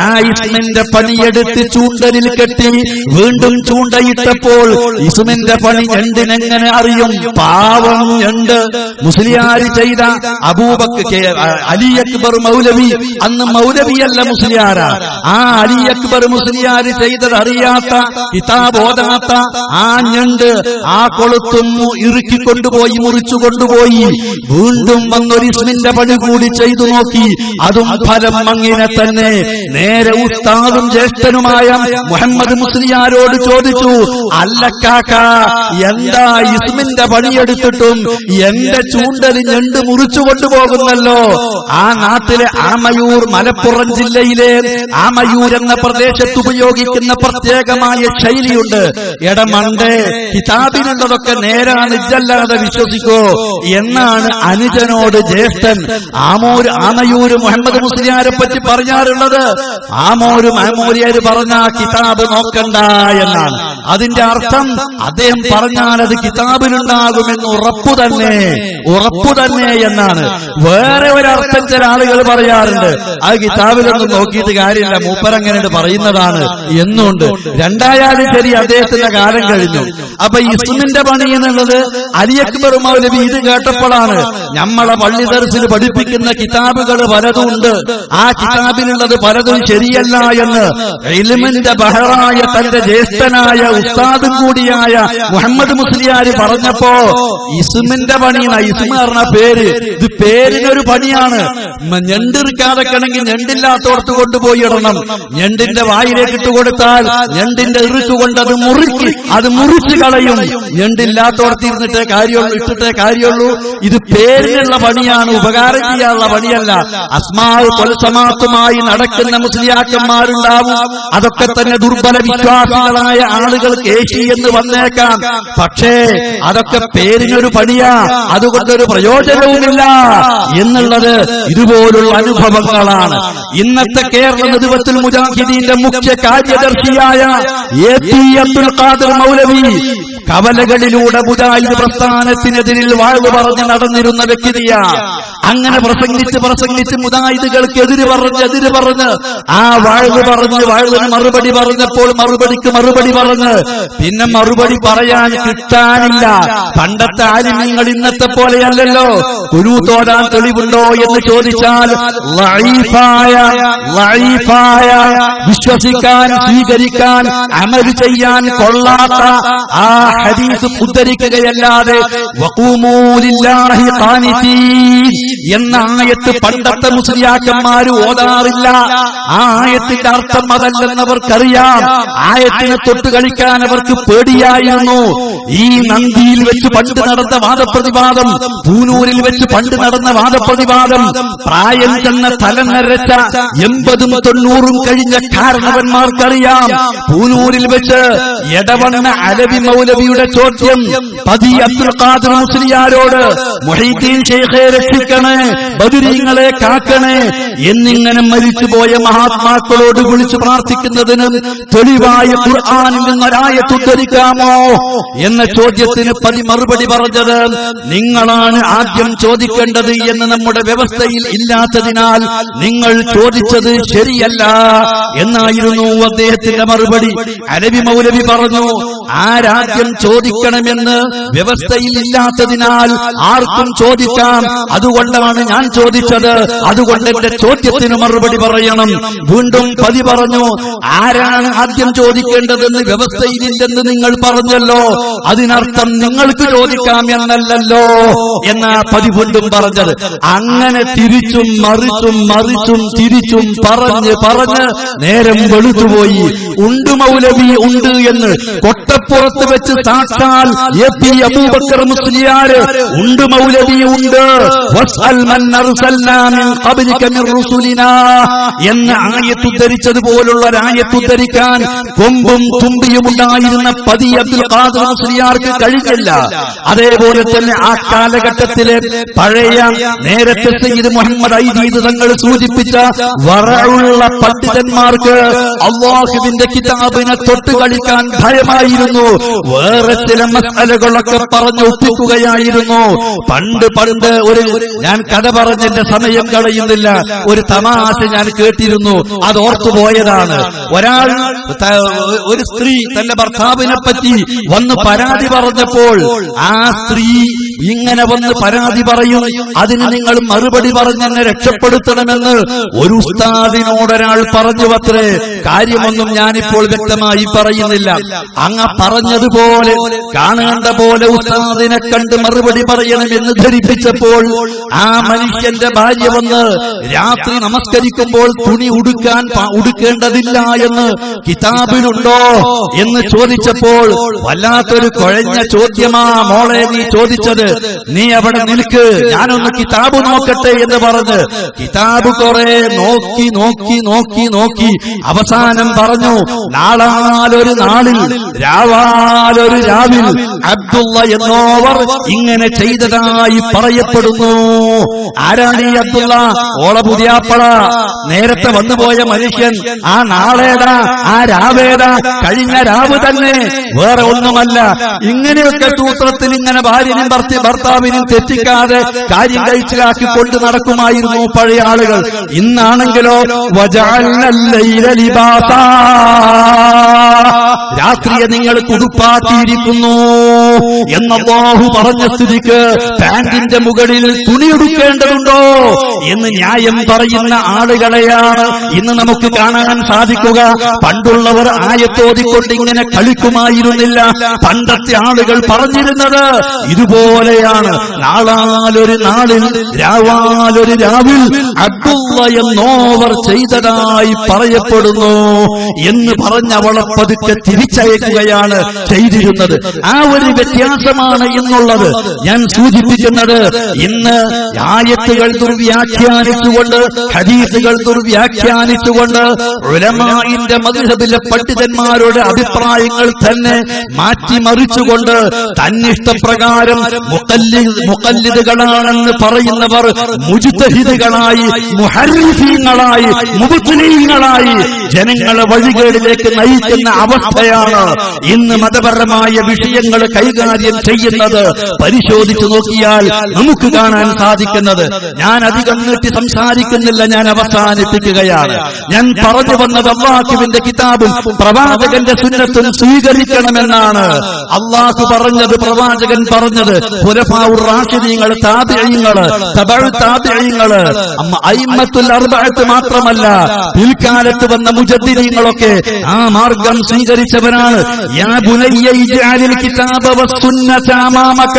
ആ ഇസ്മിന്റെ പണിയെടുത്ത് ചൂണ്ടലിൽ കെട്ടി വീണ്ടും ചൂണ്ടയിട്ടപ്പോൾ ഇസ്മിന്റെ പണി ഞണ്ടിനെങ്ങനെ അറിയും? പാവം ഞണ്ട്. മുസ്ലിയാര് ചെയ്ത അലി അക്ബർ മൗലവി അന്ന് മൗലവിയല്ല മുസ്ലിയാരാ. ആ അലി അക്ബർ മുസ്ലിയാര് ചെയ്തത് അറിയാത്ത, കിതാബ് ഓതാത്ത ആ ഞണ്ട് ആ കൊളുത്തും ഇറുക്കിക്കൊണ്ടുപോയി, മുറിച്ചു കൊണ്ടുപോയി. വീണ്ടും വന്നൊരു ഇസ്മിന്റെ പണി കൂടി ചെയ്തു നോക്കി. അതും ഫലം അങ്ങനെ തന്നെ. നേരെ ഉസ്താദും ജ്യേഷ്ഠനുമായ മുഹമ്മദ് മുസ്ലിയാരോട് ചോദിച്ചു, അല്ല കാക്ക, എന്താ ഇസ്മിന്റെ പണിയെടുത്തിട്ടും എന്റെ ചൂണ്ടൽ ഞണ്ട് മുറിച്ചു കൊണ്ടുപോകുന്നല്ലോ? ആ നാട്ടിലെ ആമയൂർ, മലപ്പുറം ജില്ലയിലെ ആമയൂർ എന്ന പ്രദേശത്ത് ഉപയോഗിക്കുന്ന പ്രത്യേകമായ ശൈലിയുണ്ട്. എടമണ്ടേ, കിതാബിലുള്ളതൊക്കെ നേരാണ്, ഇതല്ലാതെ വിശ്വസിക്കോ എന്നാണ് അനുജനോട് ജ്യേഷ്ഠൻ ആമയൂര് മുഹമ്മദ് മുസ്ലിയാരെ പറ്റി പറഞ്ഞാറുള്ളത്. ആമൂര്യാര് പറഞ്ഞ കിതാബ് നോക്കണ്ട എന്നാണ്. അതിന്റെ അർത്ഥം അദ്ദേഹം പറഞ്ഞാൽ അത് കിതാബിലുണ്ടാകുമെന്ന് ഉറപ്പു തന്നെ എന്നാണ്. വേറെ ഒരർത്ഥം ചില ആളുകൾ പറയാറുണ്ട്, ആ കിതാബിലൊന്നും നോക്കിയിട്ട് കാര്യമില്ല, മൂപ്പരങ്ങനെ പറയുന്നതാണ് എന്നുണ്ട്. രണ്ടായാലും ശരി, അദ്ദേഹത്തിന്റെ കാലം കഴിഞ്ഞു. അപ്പൊ ഇസ്മിന്റെ പണി എന്നുള്ളത് അലി അക്ബർ മൗലവി ഇത് കേട്ടപ്പോഴാണ്. നമ്മളെ പള്ളി ദർസിൽ പഠിപ്പിക്കുന്ന കിതാബുകൾ പലതും ഉണ്ട്, ആ കിതാബിലുള്ളത് പലതും ശരിയല്ല എന്ന് ഇൽമിന്റെ ബഹറായ തന്റെ ജ്യേഷ്ഠനായ ഉസ്താദും കൂടിയായ മുഹമ്മദ് മുസ്ലിയാര് പറഞ്ഞപ്പോ ഇസ്മിന്റെ പണിയാണ്. ഇസ്മ പറഞ്ഞ പേര്, ഇത് പേരിനൊരു പണിയാണ്. ഞണ്ടിറുക്കാതെക്കണമെങ്കിൽ ഞണ്ടില്ലാത്തോടത്ത് കൊണ്ടുപോയി ഇടണം. ഞണ്ടിന്റെ വായിലേക്ക് ഇട്ട് കൊടുത്താൽ ഞണ്ടിന്റെ ഇറുക്ക് കൊണ്ട് അത് മുറിച്ചു കളയും. ഞണ്ടില്ലാത്തോടത്ത് ഇരുന്നിട്ടേ കാര്യമുള്ളൂ, ഇട്ടിട്ടേ കാര്യമുള്ളൂ. ഇത് പേരിനുള്ള പണിയാണ്, ഉപകാരം ചെയ്യാനുള്ള പണിയല്ല. അസ്മാഉ ത്വൽസമാത്തുമായി നടക്കുന്ന മുസ്ലിയാക്കന്മാരുണ്ടാവും. അതൊക്കെ തന്നെ ദുർബല വിശ്വാസികളായ ആളുകൾ കേശി എന്ന് വന്നേക്കാം. പക്ഷേ അതൊക്കെ പേരിനൊരു പണിയാ, അതുകൊണ്ടൊരു പ്രയോജനവുമില്ല എന്നുള്ളത് ഇതുപോലുള്ള അനുഭവങ്ങളാണ്. ഇന്നത്തെ കേരള നദുവത്തുൽ മുജാഹിദീന്റെ മുഖ്യ കാര്യദർശിയായ എ.പി. അബ്ദുൽ ഖാദിർ മൗലവി കവലകളിലൂടെ മുജാഹിദ് പ്രസ്ഥാനത്തിനെതിരിൽ വാഴ്വ് പറഞ്ഞ് നടന്നിരുന്ന വ്യക്തിയാ. അങ്ങനെ പ്രസംഗിച്ച് മുജാഹിദുകൾക്ക് എതിര് പറഞ്ഞ് ആ വാഴ്വിന് മറുപടി പറഞ്ഞപ്പോൾ മറുപടിക്ക് മറുപടി പറഞ്ഞ് പിന്നെ മറുപടി പറയാൻ കിട്ടാനില്ല. പണ്ടത്തെ ആലിമീങ്ങൾ ഇന്നത്തെ പോലെയല്ലല്ലോ. കുനൂത്തോടാൻ തെളിവുണ്ടോ എന്ന് ചോദിച്ചാൽ ലഈഫായ വിശ്വസിക്കാൻ, സ്വീകരിക്കാൻ, അമൽ ചെയ്യാൻ കൊള്ളാത്ത ആ ഹദീസ് ഉദ്ധരിക്കുകയല്ലാതെ വഖൂമൂ ലില്ലാഹി ഖാനിതീൻ എന്ന ആയത്ത് പണ്ടത്തെ മുസ്ലിയാക്കന്മാർ ഓതാറില്ല. ആ ആയത്തിന്റെ അർത്ഥം അതല്ലെന്നവർക്കറിയാം. ആയത്തിനെ തൊട്ട് കളിക്കാൻ അവർക്ക് പേടിയായിരുന്നു. ഈ നന്ദിയിൽ വെച്ച് പണ്ട് നടന്ന വാദപ്രതിവാദം, പൂനൂരിൽ വെച്ച് പണ്ട് നടന്ന വാദപ്രതിവാദം പ്രായം ചെന്ന തലനരച്ച 80ഉം 90ഉം കഴിഞ്ഞ കാരണവന്മാർക്കറിയാം. പൂനൂരിൽ വെച്ച് എടവണ്ണ അലവി മൗലവി മൗലവിയുടെ ചോദ്യം പതി അബ്ദുൽ ഖാദിർ മുസ്ലിയാരോട്, മുഹീദ്ദീൻ ശൈഖെ രക്ഷിക്കണേ, ബദരീങ്ങളെ കാക്കണേ എന്നിങ്ങനെ മരിച്ചുപോയ മഹാത്മാക്കളോട് വിളിച്ചു പ്രാർത്ഥിക്കുന്നതിന് തെളിവായ ഖുർആനിൽ നിന്നൊരായത്ത് ഉദ്ധരിക്കാമോ എന്ന ചോദ്യത്തിന് പതി മറുപടി പറഞ്ഞത്, നിങ്ങളാണ് ആദ്യം ചോദിക്കേണ്ടത് എന്ന് നമ്മുടെ വ്യവസ്ഥയിൽ ഇല്ലാത്തതിനാൽ നിങ്ങൾ ചോദിച്ചത് ശരിയല്ല എന്നായിരുന്നു അദ്ദേഹത്തിന്റെ മറുപടി. അലവി മൗലവി പറഞ്ഞു, ആരാദ്യം ചോദിക്കണമെന്ന് വ്യവസ്ഥയിൽ ഇല്ലാത്തതിനാൽ ആർക്കും ചോദിക്കാം, അതുകൊണ്ടാണ് ഞാൻ ചോദിച്ചത്, അതുകൊണ്ട് എന്റെ ചോദ്യത്തിന് മറുപടി പറയണം. വീണ്ടും പതി പറഞ്ഞു, ആരാണ് ആദ്യം ചോദിക്കേണ്ടതെന്ന് വ്യവസ്ഥയിലില്ലെന്ന് നിങ്ങൾ പറഞ്ഞല്ലോ, അതിനർത്ഥം നിങ്ങൾക്ക് ചോദിക്കാം എന്നല്ലല്ലോ എന്നാ പതി വീണ്ടും പറഞ്ഞത്. അങ്ങനെ തിരിച്ചും മറിച്ചും മറിച്ചും തിരിച്ചും പറഞ്ഞ് നേരം വെളുത്തുപോയി. ഉണ്ട് മൗലവി ഉണ്ട് എന്ന് കൊട്ടപ്പുറത്ത് വെച്ച് സാക്ഷാൽ AP അബൂബക്കർ മുസ്ലിയാര് ഉണ്ട് മൗലവി ഉണ്ട് വസ്അൽ മൻ അർസൽനാ മിൻ ഖബ്ലിക മിൻ റുസുലിനാ എന്ന ആയത്ത് ഉദ്ധരിച്ചതുപോലുള്ള ഒരായത്ത് ഉദ്ധരിക്കാൻ കൊമ്പും തുമ്പിയും ഉണ്ടായിരുന്ന പതി അബ്ദുൽ ഖാദിർ മുസ്ലിയാർക്ക് കഴിഞ്ഞില്ല. അതേപോലെ തന്നെ ആ കാലഘട്ടത്തിലെ പഴയ നേരത്തെ സയ്യിദ് മുഹമ്മദ് ഐദീദ് തങ്ങൾ സൂചിപ്പിച്ച വറഉള്ള പണ്ഡിതന്മാർക്ക് അല്ലാഹുവിന്റെ കിതാബിനെ തൊട്ട് കളിക്കാൻ ഭയമായിരുന്നു. വേറെ ചില മസ്അലകളൊക്കെ പറഞ്ഞു ഒപ്പിക്കുകയായിരുന്നു. പണ്ട് ഞാൻ കഥ പറഞ്ഞെന്റെ സമയം കളയുന്നില്ല, ഒരു തമാശ ഞാൻ കേട്ടിരുന്നു, അത് ഓർത്തുപോയതാണ്. ഒരു സ്ത്രീ തന്റെ ഭർത്താവിനെ പറ്റി വന്ന് പരാതി പറഞ്ഞപ്പോൾ ആ സ്ത്രീ ഇങ്ങനെ വന്ന് പരാതി പറയും, അതിന് നിങ്ങൾ മറുപടി പറഞ്ഞെന്നെ രക്ഷപ്പെടുത്തണമെന്ന് ഒരു ഉസ്താദിനോടൊരാൾ പറഞ്ഞു അത്രേ. കാര്യമൊന്നും ഞാനിപ്പോൾ വ്യക്തമായി പറയുന്നില്ല. അങ്ങ് പറഞ്ഞതുപോലെ കാണേണ്ട പോലെ ഉസ്താദിനെ കണ്ട് മറുപടി പറയണമെന്ന് ധരിപ്പിച്ചപ്പോൾ ആ മനുഷ്യന്റെ ഭാര്യ വന്ന് രാത്രി നമസ്കരിക്കുമ്പോൾ തുണി ഉടുക്കേണ്ടതില്ല എന്ന് കിതാബിലുണ്ടോ എന്ന് ചോദിച്ചപ്പോൾ വല്ലാത്തൊരു കുഴഞ്ഞ ചോദ്യമാ മോളെ നീ ചോദിച്ചത്, നീ അവിടെ നിൽക്ക്, ഞാനൊന്ന് കിതാബ് നോക്കട്ടെ എന്ന് പറഞ്ഞ് കിതാബ് കുറെ നോക്കി നോക്കി നോക്കി നോക്കി അവസാനം പറഞ്ഞു, നാളാലൊരു നാളിൽ രാവാലൊരു രാവിൽ അബ്ദുള്ള എന്നോവർ ഇങ്ങനെ ചെയ്തതായി പറയപ്പെടുന്നു. ആരാണ് ഈ അബ്ദുള്ള? ഓള പുതിയാപ്പള, നേരത്തെ വന്നുപോയ മനുഷ്യൻ. ആ നാളേടാ, ആ രാവേടാ, കഴിഞ്ഞ രാവ് തന്നെ, വേറെ ഒന്നുമല്ല. ഇങ്ങനെയൊക്കെ സൂത്രത്തിൽ ഇങ്ങനെ ഭാര്യനും ഭർത്താവിനും തെറ്റിക്കാതെ കാര്യം കഴിച്ചിലാക്കിക്കൊണ്ട് നടക്കുമായിരുന്നു പഴയ ആളുകൾ. ഇന്നാണെങ്കിലോ രാത്രിയെ നിങ്ങൾ കുടുപ്പാക്കിയിരിക്കുന്നു എന്നല്ലാഹു പറഞ്ഞ സ്ഥിതിക്ക് പാന്റിന്റെ മുകളിൽ തുണിയെടുക്കേണ്ടതുണ്ടോ എന്ന് ന്യായം പറയുന്ന ആളുകളെയാണ് ഇന്ന് നമുക്ക് കാണാൻ സാധിക്കുക. പണ്ടുള്ളവർ ആയത്തോതിക്കൊണ്ട് ഇങ്ങനെ കളിക്കുമായിരുന്നില്ല. പണ്ടത്തെ ആളുകൾ പറഞ്ഞിരുന്നത് ഇതുപോലെയാണ്, നാളാലൊരു നാളിൽ രാവാലൊരു രാവിൽ അബ്ദുള്ള എന്നോവർ ചെയ്തതായി പറയപ്പെടുന്നു എന്ന് പറഞ്ഞവളെ പതുക്കെ തിരിച്ചയക്കുകയാണ് ചെയ്തിരുന്നത്. ആ ഒരു വ്യത്യാസമാണ് എന്നുള്ളത് ഞാൻ സൂചിപ്പിക്കുന്നത്. ഇന്ന് ആയത്തുകൾ ദുർവ്യാഖ്യാനിച്ചുകൊണ്ട്, ഹദീസുകൾ ദുർവ്യാഖ്യാനിച്ചുകൊണ്ട് ഉലമാഇന്റെ മദ്ഹബിലെ പണ്ഡിതന്മാരുടെ അഭിപ്രായങ്ങൾ തന്നെ മാറ്റിമറിച്ചുകൊണ്ട് തന്നിഷ്ടപ്രകാരം മുഖല്ലിദുകളാണെന്ന് പറയുന്നവർ മുജ്തഹിദുകളായി, മുഹർരിഫീങ്ങളായി, മുബ്തിലീങ്ങളായി ജനങ്ങളെ വഴികേടിലേക്ക് നയിക്കുന്ന അവസ്ഥയാണ് ഇന്ന് മതപരമായ വിഷയങ്ങൾ കൈകാര്യം ചെയ്യുന്നത്. പരിശോധിച്ചു നോക്കിയാൽ നമുക്ക് കാണാൻ സാധിക്കുന്നത്. ഞാൻ അധികം നീട്ടി സംസാരിക്കുന്നില്ല, ഞാൻ അവസാനിപ്പിക്കുകയാണ്. ഞാൻ പറഞ്ഞു വന്നത് അല്ലാഹുവിന്റെ കിതാബും പ്രവാചകന്റെ സുന്നത്തും സ്വീകരിക്കണമെന്നാണ്. അല്ലാഹു പറഞ്ഞത്, പ്രവാചകൻ പറഞ്ഞത്, ഖുലഫാഉർ റാഷിദീങ്ങൾ, താബിഈങ്ങൾ, തബഉ താബിഈങ്ങൾ, അയിമ്മത്തുൽ അർബഅത്ത് മാത്രമല്ല പിൽക്കാലത്ത് വന്ന മുജദ്ദിദീങ്ങളൊക്കെ ആ മാർഗം സ്വീകരിച്ചവരാണ്. യാ ബുനയ്യ ഇജ്അലിൽ കിതാബ വസ്സുന്നത അമാമക.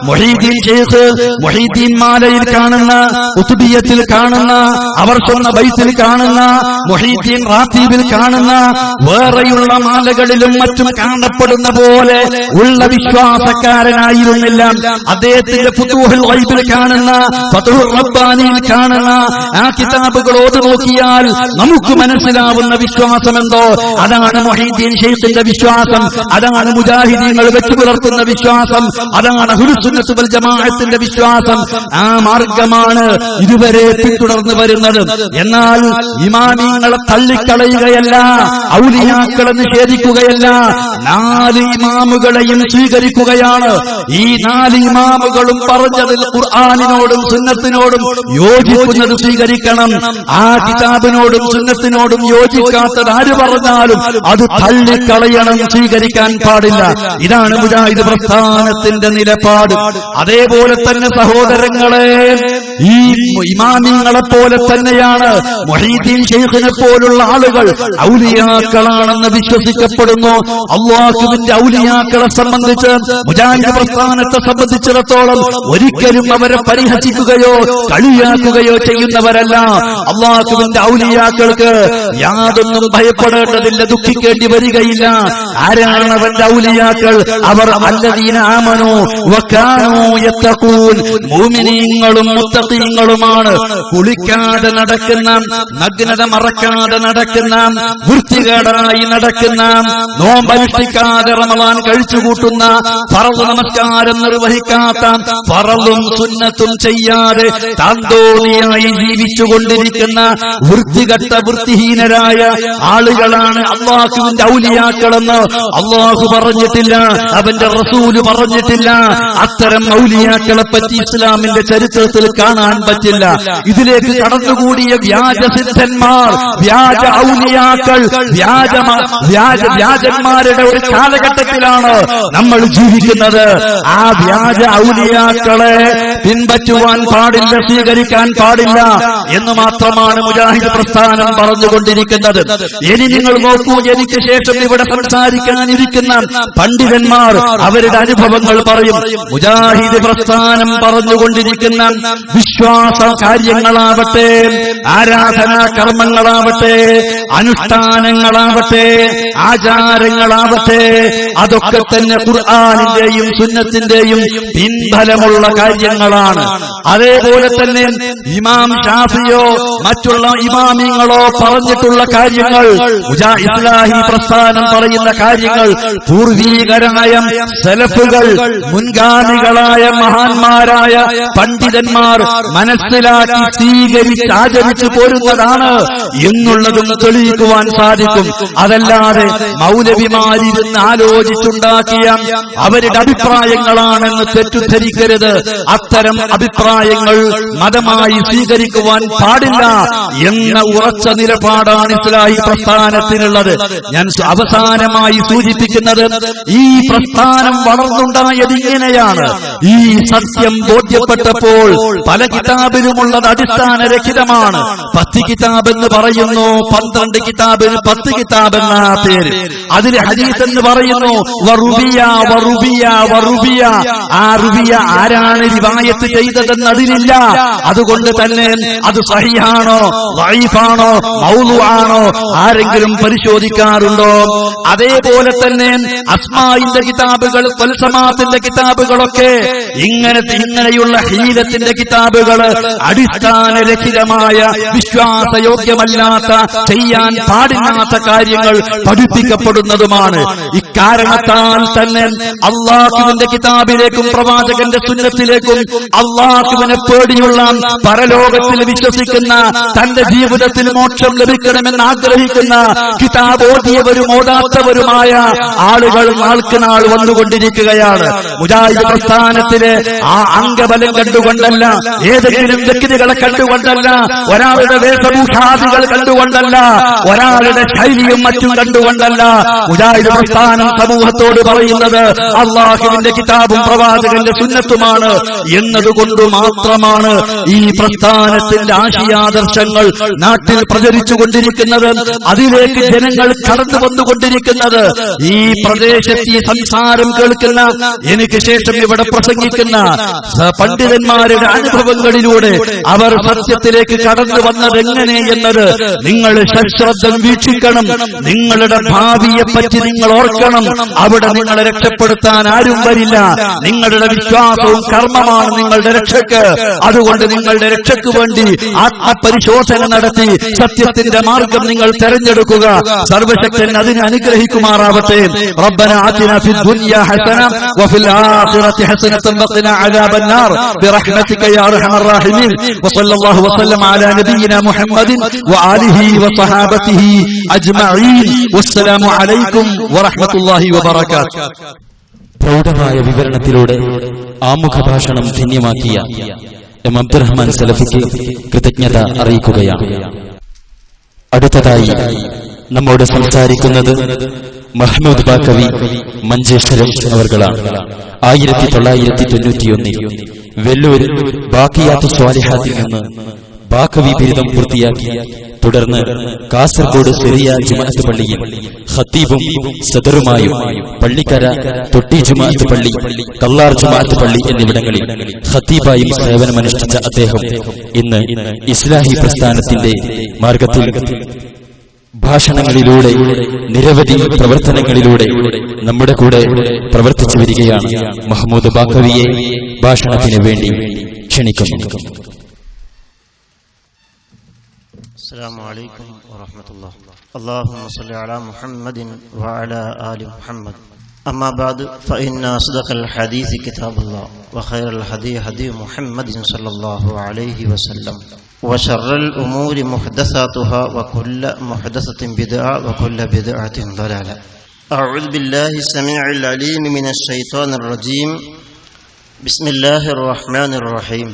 മുഹീദ്ദീൻ ശൈഖ് മുഹീദ്ദീൻ മാലയിൽ കാണുന്ന, ഉത്ബിയത്തിൽ കാണുന്ന, അവർ சொன்ன ബൈത്തിൽ കാണുന്ന, മുഹീദ്ദീൻ റാത്തീബിൽ കാണുന്ന, വേറെയുള്ള മാലകളിലും മറ്റും കാണപ്പെടുന്ന പോലെ ഉള്ള വിശ്വാസക്കാരനായിരുന്നില്ല. അദ്ദേഹത്തിന്റെ ഫുതൂഹുൽ ഗൈബിൽ കാണുന്ന, ഫതുഹുർ റബ്ബാനിയിൽ കാണുന്ന ആ കിതാബുകൾ ഓതി നോക്കിയാൽ നമുക്ക് മനസ്സിലാവുന്ന വിശ്വാസമെന്തോ അതാണ് മുഹീദ്ദീൻ ശൈഖിന്റെ വിശ്വാസം, അതാണ് മുജാഹിദീങ്ങൾ വെച്ചു പുലർത്തുന്ന വിശ്വാസം, അതാണ് അഹ്ലുസ് സുന്നത്ത് വൽ ജമാഅത്തിന്റെ വിശ്വാസം. ആ മാർഗമാണ് ഇതുവരെ പിന്തുടർന്നു വരുന്നത്. എന്നാൽ ഇമാമിങ്ങളെ തള്ളിക്കളയുകയല്ല, ഔലിയാക്കളെ നിഷേധിക്കുകയല്ല, 4 ഇമാമുകളെയും സ്വീകരിക്കുകയാണ്. ഈ 4 ഇമാമുകളും പറഞ്ഞതിൽ ഖുർആനിനോടും സുന്നത്തിനോടും യോജിക്കുന്നത് സ്വീകരിക്കണം. ആ കിതാബിനോടും സുന്നത്തിനോടും യോജിക്കാത്തത് ആര് പറഞ്ഞാലും അത് തള്ളിക്കളയണം, സ്വീകരിക്കാൻ പാടില്ല. ഇതാണ് മുജാഹിദ് പ്രസ്ഥാനത്തിന്റെ നിലപാട്. അതേപോലെ തന്നെ സഹോദരങ്ങളെ, ഈ ഇമാമിങ്ങളെ പോലെ തന്നെയാണ് മുഹീദ്ദീൻ ശൈഖിനെ പോലുള്ള ആളുകൾ ഔലിയാക്കളാണെന്ന് വിശ്വസിക്കപ്പെടുന്നു. അല്ലാഹുവിന്റെ ഔലിയാക്കളെ സംബന്ധിച്ച്, മുജാഹിദ് പ്രസ്ഥാനത്തെ സംബന്ധിച്ചിടത്തോളം ഒരിക്കലും അവരെ പരിഹസിക്കുകയോ കളിയാക്കുകയോ ചെയ്യുന്നവരല്ല. അല്ലാഹുവിന്റെ ഔലിയാക്കൾക്ക് യാതൊന്നും ഭയപ്പെടേണ്ടതില്ല, ദുഃഖിക്കേണ്ടി വരികയില്ല. ആരാണ് അവന്റെ ഔലിയാക്കൾ? അവർ അല്ലദീന ആമനൂ വകാനൂ യത്തഖൂൻ, മുഅ്മിനീങ്ങളും മുത്തഖീങ്ങളുമാണ്. കുളിക്കാതെ നടക്കുന്ന, നഗ്നത മറക്കാതെ നടക്കുന്ന, വൃത്തികേടായി നടക്കുന്ന, നോമ്പനുഷ്ഠിക്കാതെ റമളാൻ കഴിച്ചുകൂട്ടുന്ന, ഫർള് നമസ്കാരം നിർവഹിക്കാത്ത, ഫർളും സുന്നത്തും ചെയ്യാതെ താന്തോന്നിയായി ജീവിച്ചുകൊണ്ടിരിക്കുന്ന വൃത്തികെട്ട വൃത്തിഹീനരായ ആളുകളാണ് അല്ലാഹുവിന്റെ ഔലിയാക്കളെന്ന് അല്ലാഹു പറഞ്ഞിട്ടില്ല, അവന്റെ റസൂല് പറഞ്ഞിട്ടില്ല. അത്തരം ഔലിയാക്കളെ പറ്റി ഇസ്ലാമിന്റെ ചരിത്രത്തിൽ കാണാൻ പറ്റില്ല. ഇതിലേക്ക് കടന്നുകൂടിയ വ്യാജസിദ്ധന്മാർ, വ്യാജ ഔലിയാക്കൾ, വ്യാജന്മാരുടെ ഒരു കാലഘട്ടത്തിലാണ് നമ്മൾ ജീവിക്കുന്നത്. ആ വ്യാജ ഔലിയാക്കളെ പിൻപറ്റുവാൻ പാടില്ല, സ്വീകരിക്കാൻ പാടില്ല എന്ന് മാത്രമാണ് മുജാഹിദ് പ്രസ്ഥാനം പറഞ്ഞുകൊണ്ടിരിക്കുന്നത്. ഇനി നിങ്ങൾ നോക്കൂ, എനിക്ക് ശേഷം ഇവിടെ സംസാരിക്കാനിരിക്കുന്ന പണ്ഡിതന്മാർ അവരുടെ അനുഭവങ്ങൾ പറയും. മുജാഹിദ് പ്രസ്ഥാനം പറഞ്ഞുകൊണ്ടിരിക്കുന്ന വിശ്വാസ കാര്യങ്ങളാവട്ടെ, ആരാധനാ കർമ്മങ്ങളാവട്ടെ, അനുഷ്ഠാനങ്ങളാവട്ടെ, ആചാരങ്ങളാവട്ടെ, അതൊക്കെ തന്നെ ഖുർആനിന്റെയും സുന്നത്തിന്റെയും പിൻബലമുള്ള കാര്യങ്ങളാണ്. അതേപോലെ തന്നെ ഇമാം ഷാഫിയോ മറ്റുള്ള ഇമാമിങ്ങളോ പറഞ്ഞിട്ടുള്ള കാര്യങ്ങൾ, ഇസ്ലാഹി പ്രസ്ഥാനം പറയുന്ന കാര്യങ്ങൾ, പൂർവീകരായ സലഫുകൾ, മുൻഗാമികളായ മഹാന്മാരായ പണ്ഡിതന്മാർ മനസ്സിലാക്കി സ്വീകരിച്ച് ആചരിച്ചു പോരുന്നതാണ് എന്നുള്ളതും തെളിയിക്കുവാൻ സാധിക്കും. അതല്ലാതെ മൗലവിമാരിരുന്ന് ആലോചിച്ചുണ്ടാക്കിയ അവരുടെ അഭിപ്രായങ്ങളാണെന്ന് തെറ്റിദ്ധരിക്കരുത്. അത്തരം അഭിപ്രായങ്ങൾ മതമായി സ്വീകരിക്കുവാൻ പാടില്ല എന്ന ഉറച്ച നിലപാടാണ് ഇസ്ലാഹി പ്രസ്ഥാനത്തിനുള്ളത്. ഞാൻ അവസാനമായി സൂചിപ്പിക്കുന്നത്, ഈ പ്രസ്ഥാനം വളർന്നുണ്ടായത് ഇങ്ങനെയാണ്. ഈ സത്യം ബോധ്യപ്പെട്ടപ്പോൾ പല കിതാബിലുമുള്ളത് അടിസ്ഥാനരഹിതമാണ്. 10 കിതാബ് എന്ന് പറയുന്നു, 12 കിതാബിന് 10 കിതാബ് എന്ന പേര്. അതിൽ ഹദീസ് എന്ന് പറയുന്നു വറുബിയ വറുബിയ വറുബിയ. ആ റുബിയ ആരാണ് റിവായത്ത് ചെയ്തതെന്ന് അതിലില്ല. അതുകൊണ്ട് തന്നെ അത് സഹിഹാണോ ദഈഫാണോ മൗദൂആണോ ആരെങ്കിലും പരിശോധിക്കാറുണ്ടോ? അതേപോലെ തന്നെ അസ്മാഇന്റെ കിതാബുകൾ, ഫൽസമാത്തിന്റെ കിതാബുകളൊക്കെ ഇങ്ങനെയുള്ള ഹീലത്തിന്റെ കിതാബുകൾ അടിസ്ഥാനരഹിതമായ വിശ്വാസയോഗ്യമല്ലാത്ത, ചെയ്യാൻ പാടില്ലാത്ത കാര്യങ്ങൾ പഠിപ്പിക്കപ്പെടുന്നതുമാണ്. ഇക്കാരണത്താൽ തന്നെ അള്ളാഹുവിന്റെ കിതാബിലേക്കും പ്രവാചകന്റെ സുന്നത്തിലേക്കും അള്ളാഹുവിനെ പേടിയുള്ള, പരലോകത്തിൽ വിശ്വസിക്കുന്ന, തന്റെ ജീവിതത്തിൽ മോക്ഷം ലഭിക്കണമെന്ന് ആഗ്രഹിക്കുന്ന, കിതാബ് ഓതിയവരും ഓതാത്തവരുമായ ആളുകൾ നാൾക്ക് നാൾ വന്നുകൊണ്ടിരിക്കുകയാണ്. മുജാഹിദ് പ്രസ്ഥാനത്തിലെ ആ അംഗബലം കണ്ടുകൊണ്ടല്ല, ഏതെങ്കിലും വ്യക്തികളെ കണ്ടുകൊണ്ടല്ല, ഒരാളുടെ വേഷഭൂഷാദികൾ കണ്ടുകൊണ്ടല്ല, ഒരാളുടെ ശൈലിയും മറ്റും കണ്ടുകൊണ്ടല്ല. മുജാഹിദ് പ്രസ്ഥാനം സമൂഹത്തോട് പറയുന്നത് അള്ളാഹുവിന്റെ കിതാബും പ്രവാചകന്റെ സുന്നത്തുമാണ് എന്നതുകൊണ്ട് മാത്രമാണ് ഈ പ്രസ്ഥാനത്തിന്റെ ആശയാദർശങ്ങൾ നാട്ടിൽ പ്രചരിച്ചുകൊണ്ടിരിക്കുന്നത്, അതിലേക്ക് ജനങ്ങൾ കടന്നു വന്നുകൊണ്ടിരിക്കുന്നത്. ഈ പ്രദേശത്ത് ഈ സംസാരം കേൾക്കുന്ന, എനിക്ക് ശേഷം ഇവിടെ പ്രസംഗിക്കുന്ന പണ്ഡിതന്മാരുടെ അനുഭവങ്ങളിലൂടെ അവർ സത്യത്തിലേക്ക് കടന്നു വന്നത് എങ്ങനെ എന്നത് നിങ്ങൾ സശ്രദ്ധം വീക്ഷിക്കണം. നിങ്ങളുടെ ഭാവിയെ പറ്റി നിങ്ങൾ ഓർക്കണം. അവിടെ നിങ്ങളെ രക്ഷപ്പെടുത്താൻ ആരും വരില്ല. നിങ്ങളുടെ വിശ്വാസവും കർമ്മമാണ് നിങ്ങളുടെ രക്ഷക്ക്. അതുകൊണ്ട് നിങ്ങളുടെ രക്ഷയ്ക്ക് വേണ്ടി ആത്മപരിശോധന നടത്തി സത്യത്തിന്റെ മാർഗം നിങ്ങൾ തെരഞ്ഞെടുക്കുക. സർവശക്തൻ അതിനെ അനുഗ്രഹിക്കുമാറാവട്ടെ. റബ്ബന ആതിനാ ഫിദ് ദുനിയാ ഹസന വഫിൽ ആഖിറതി ഹസനതൻ വഖിനാ അദാബന്നാർ ബിറഹ്മതിക യാ അർഹമർ റഹീമീൻ. വസല്ലല്ലാഹു വസല്ലമ അലാ നബിയിനാ മുഹമ്മദിൻ വആലിഹി വസഹാബതിഹി അജ്മഈൻ. വസ്സലാമു അലൈക്കും വറഹ്മത്തുള്ളാഹി വബറകാതുഹു. പ്രൗഢമായ വിവരണത്തിലൂടെ ആമുഖ ഭാഷണം ധന്യമാക്കിയ എം അബ്ദുറഹ്മാൻ സലഫിക്ക് കൃതജ്ഞത അറിയിക്കുകയാണ്. അടുത്തതായി നമ്മോട് സംസാരിക്കുന്നത് മഹ്മൂദ് ബാക്കവി മഞ്ചേശ്വരം അവർകളാണ്. 1991 വെല്ലൂർ ബാക്കിയാത്തു സ്വാലിഹാത്തിൽ നിന്ന് ബാക്കവി ബിരുദം പൂർത്തിയാക്കി തുടർന്ന് കാസർഗോഡ് സിറിയ ജുമാഅത്ത് പള്ളിയിൽ ഖത്തീബും സദറുമായും പള്ളിക്കര തൊട്ടി ജുമാഅത്ത് പള്ളി, കല്ലാർ ജുമാഅത്ത് പള്ളി എന്നിവിടങ്ങളിൽ ഖത്തീബായും സേവനമനുഷ്ഠിച്ച അദ്ദേഹം ഇന്ന് ഇസ്ലാഹി പ്രസ്ഥാനത്തിന്റെ മാർഗത്തിൽ ഭാഷണങ്ങളിലൂടെ നിരവധി പ്രവർത്തനങ്ങളിലൂടെ നമ്മുടെ കൂടെ പ്രവർത്തിച്ചു വരികയാണ്. മഹ്മൂദ് ബാക്കവിയെ ഭാഷണത്തിന് വേണ്ടി ക്ഷണിക്കുന്നു. السلام عليكم ورحمة الله. اللهم صل على محمد وعلى آل محمد. أما بعد فإن أصدق الحديث كتاب الله وخير الهدي هدي محمد صلى الله عليه وسلم وشر الأمور محدثاتها وكل محدثة بدعة وكل بدعة ضلالة. أعوذ بالله السميع العليم من الشيطان الرجيم. بسم الله الرحمن الرحيم.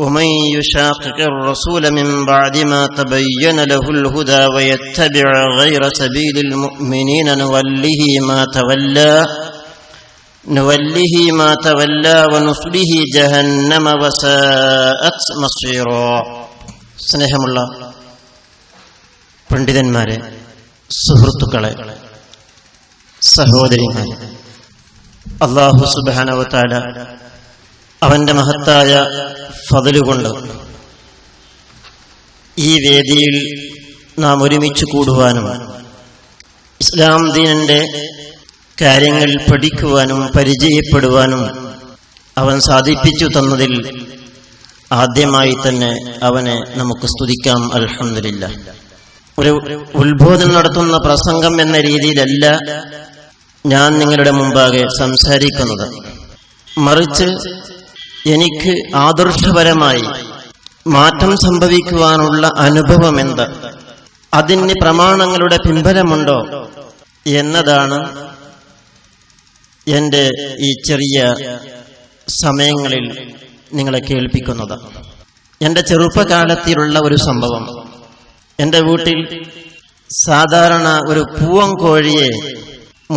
ومن يشاقق الرسول من بعد ما تبين له الهدى ويتبع غير سبيل المؤمنين نوله ما تولى ونصله جهنم وساءت مصيرا. സ്നേഹമുള്ള പണ്ഡിതന്മാരെ, സുഹൃത്തുക്കളെ, സഹോദരിമാരെ, അല്ലാഹു സുബ്ഹാനഹു വ തആല അവന്റെ മഹത്തായ ഫضലുകൊണ്ട് ഈ വേദിയിൽ നാം ഒരുമിച്ച് കൂടുവാനും ഇസ്ലാം ദീനിന്റെ കാര്യങ്ങൾ പഠിക്കുവാനും പരിചയപ്പെടുവാനും അവൻ സാധിപ്പിച്ചു തന്നതിൽ ആദ്യമായി തന്നെ അവനെ നമുക്ക് സ്തുതിക്കാം. അൽഹംദുലില്ലാഹ്. ഒരു ഉത്ബോധനം നടത്തുന്ന പ്രസംഗം എന്ന രീതിയിലല്ല ഞാൻ നിങ്ങളുടെ മുമ്പാകെ സംസാരിക്കുന്നത്. മറിച്ച് എനിക്ക് ആദർശപരമായി മാറ്റം സംഭവിക്കുവാനുള്ള അനുഭവം എന്ത്, അതിന് പ്രമാണങ്ങളുടെ പിൻബലമുണ്ടോ എന്നതാണ് എൻ്റെ ഈ ചെറിയ സമയങ്ങളിൽ നിങ്ങളെ കേൾപ്പിക്കുന്നത്. എൻ്റെ ചെറുപ്പകാലത്തിലുള്ള ഒരു സംഭവം. എൻ്റെ വീട്ടിൽ സാധാരണ ഒരു പൂവൻ കോഴിയെ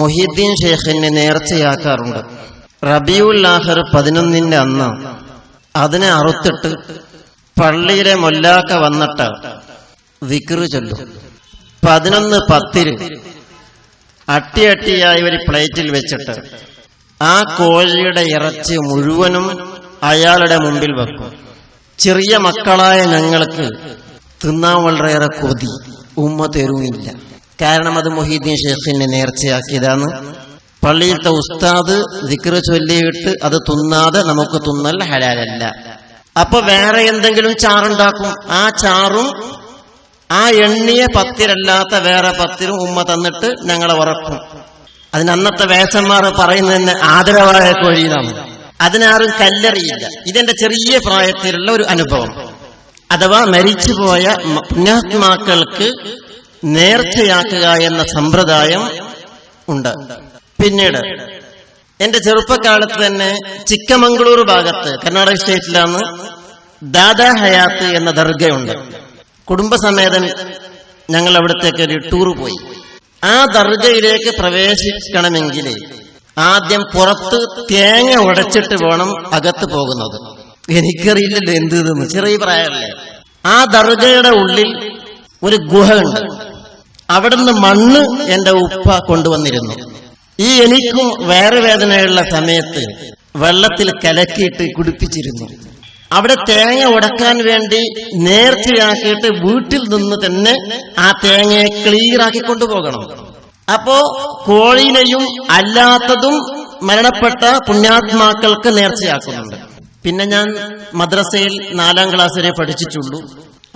മുഹീദ്ദീൻ ഷേഖിന് നേർച്ചയാക്കാറുണ്ട്. റബീഉൽ ആഖിർ 11 അന്ന് അതിനെ അറുത്തിട്ട് പള്ളിയിലെ മൊല്ലാക്ക വന്നിട്ട് ദിക്ർ ചൊല്ലും. 11:10 അട്ടിയായി ഒരു പ്ലേറ്റിൽ വെച്ചിട്ട് ആ കോഴിയുടെ ഇറച്ചി മുഴുവനും അയാളുടെ മുമ്പിൽ വെക്കും. ചെറിയ മക്കളായ ഞങ്ങൾക്ക് തിന്നാൻ വളരെയേറെ കൊതി, ഉമ്മ തരുമില്ല. കാരണം അത് മുഹീദ്ദീൻ ഷേഖിനെ നേർച്ചയാക്കിയതാണ്. പള്ളിയിലത്തെ ഉസ്താദ് ദിക്ർ ചൊല്ലിയിട്ട് അത് തിന്നാതെ നമുക്ക് തിന്നൽ ഹലാലല്ല. അപ്പൊ വേറെ എന്തെങ്കിലും ചാറുണ്ടാക്കും. ആ ചാറും ആ എണ്ണിയ പത്തിരല്ലാത്ത വേറെ 10 ഉമ്മ തന്നിട്ട് ഞങ്ങളെ ഉറക്കും. അതിനന്നത്തെ വേഷന്മാർ പറയുന്നതിന് ആദരവായ കോഴിയാണ്. അതിനാരും കല്ലെറിയില്ല. ഇതെന്റെ ചെറിയ പ്രായത്തിലുള്ള ഒരു അനുഭവം. അഥവാ മരിച്ചുപോയ പുണ്യാത്മാക്കൾക്ക് നേർച്ചയാക്കുക എന്ന സമ്പ്രദായം ഉണ്ട്. പിന്നീട് എന്റെ ചെറുപ്പകാലത്ത് തന്നെ ചിക്കമംഗളൂർ ഭാഗത്ത് കർണാടക സ്റ്റേറ്റിലാണ് ദാദാ ഹയാത്ത് എന്ന ദർഗയുണ്ട്. കുടുംബസമേതം ഞങ്ങൾ അവിടത്തേക്ക് ഒരു ടൂർ പോയി. ആ ദർഗയിലേക്ക് പ്രവേശിക്കണമെങ്കിൽ ആദ്യം പുറത്ത് തേങ്ങ ഉടച്ചിട്ട് വേണം അകത്ത് പോകുന്നത്. എനിക്കറിയില്ലല്ലോ എന്തെന്ന്, ചെറിയ പ്രായമല്ലേ. ആ ദർഗയുടെ ഉള്ളിൽ ഒരു ഗുഹ ഉണ്ട്. അവിടുന്ന് മണ്ണ് എന്റെ ഉപ്പ കൊണ്ടുവന്നിരുന്നു. ഈ എനിക്കും വയറുവേദനയുള്ള സമയത്ത് വെള്ളത്തിൽ കലക്കിയിട്ട് കുടിപ്പിച്ചിരുന്നു. അവിടെ തേങ്ങ ഉടക്കാൻ വേണ്ടി നേർച്ചയാക്കിയിട്ട് വീട്ടിൽ നിന്ന് തന്നെ ആ തേങ്ങയെ ക്ലിയർ ആക്കി കൊണ്ടുപോകണം. അപ്പോ കോഴിനെയും അല്ലാത്തതും മരണപ്പെട്ട പുണ്യാത്മാക്കൾക്ക് നേർച്ചയാക്കുന്നുണ്ട്. പിന്നെ ഞാൻ മദ്രസയിൽ 4ാം ക്ലാസ് വരെ പഠിച്ചിട്ടുള്ളൂ.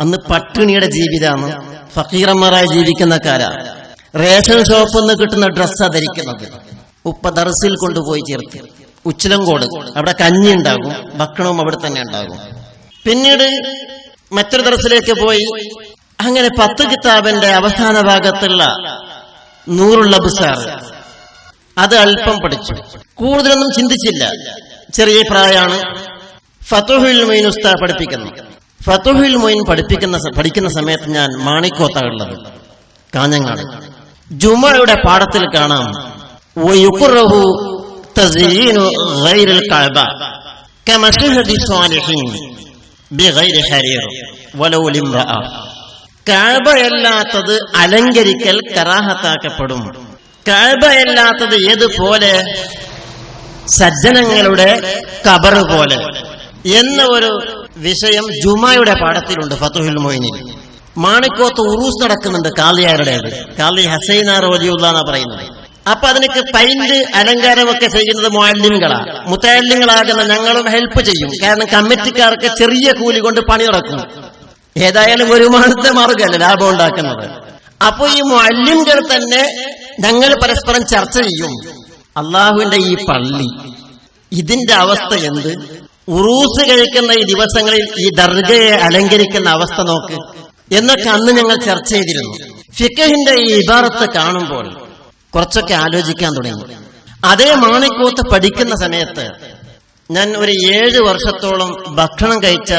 അന്ന് പട്ടിണിയുടെ ജീവിതമാണ്, ഫക്കീറന്മാരായി ജീവിക്കുന്ന കാലാണ്. റേഷൻ ഷോപ്പിൽ നിന്ന് കിട്ടുന്ന ഡ്രസ്സാ ധരിക്കുന്നത്. ഉപ്പ ദർസിൽ കൊണ്ടുപോയി ചേർത്ത് ഉച്ചിലങ്കോട്, അവിടെ കഞ്ഞി ഉണ്ടാകും, ഭക്ഷണവും അവിടെ തന്നെ ഉണ്ടാകും. പിന്നീട് മറ്റൊരു ദർസിലേക്ക് പോയി. അങ്ങനെ 10 കിതാബിന്റെ അവസാന ഭാഗത്തുള്ള നൂറുൽ അബ്സാർ അത് അല്പം പഠിച്ചു. കൂടുതലൊന്നും ചിന്തിച്ചില്ല. ചെറിയ പ്രായമാണ്. ഫതുഹുൽ മൊയ്ൻ ഉസ്താദ് പഠിപ്പിക്കുന്നു. ഫതുഹുൽ മൊയ്ൻ പഠിക്കുന്ന സമയത്ത് ഞാൻ മാണിക്കോത്താണ് ഉള്ളത്, കാഞ്ഞങ്ങാട്. ജുമയുടെ പാഠത്തിൽ കാണാം വയുഖറഹു തസ്യീനു ഗൈറുൽ കഅബ കമശഹദി സ്വാലിഹീൻ ബിഗൈരി ഹരീർ വലൗ ലിംറഅ. കഅബയല്ലാത്തത് അലങ്കരിക്കൽ കറാഹത്താക്കപ്പെടും. കഅബയല്ലാത്തത് ഏതുപോലെ? സജ്ജനങ്ങളുടെ ഖബർ പോലെ എന്ന ഒരു വിഷയം ജുമയുടെ പാഠത്തിലുണ്ട് ഫതുഹുൽ മൊയ്നിൽ. മാണിക്കോത്ത് ഉറൂസ് നടക്കുന്നുണ്ട്, കാളിയാരുടേത്. കാളി ഹസൈനാർ വലിയുള്ള എന്നാ പറയുന്നത്. അപ്പൊ അതിനൊക്കെ പെയിന്റ് അലങ്കാരമൊക്കെ ചെയ്യുന്നത് മുഅല്ലിംകളാണ്. മുതഅല്ലിംകളാകുന്ന ഞങ്ങളും ഹെൽപ്പ് ചെയ്യും. കാരണം കമ്മിറ്റിക്കാർക്ക് ചെറിയ കൂലി കൊണ്ട് പണി നടക്കും. ഏതായാലും വരുമാനത്തെ മാർഗമല്ല ലാഭം ഉണ്ടാക്കുന്നത്. അപ്പൊ ഈ മുഅല്ലിംകൾ തന്നെ ഞങ്ങൾ പരസ്പരം ചർച്ച ചെയ്യും. അള്ളാഹുവിന്റെ ഈ പള്ളി, ഇതിന്റെ അവസ്ഥ എന്ത്? ഉറൂസ് കഴിക്കുന്ന ഈ ദിവസങ്ങളിൽ ഈ ദർഗയെ അലങ്കരിക്കുന്ന അവസ്ഥ നോക്ക് എന്നൊക്കെ അന്ന് ഞങ്ങൾ ചർച്ച ചെയ്തിരുന്നു. ഫിഖഹിന്റെ ഈ ഇബാറത്ത് കാണുമ്പോൾ കുറച്ചൊക്കെ ആലോചിക്കാൻ തുടങ്ങി. അതേ മാണിക്കോത്ത് പഠിക്കുന്ന സമയത്ത് ഞാൻ ഒരു 7 വർഷത്തോളം ഭക്ഷണം കഴിച്ച,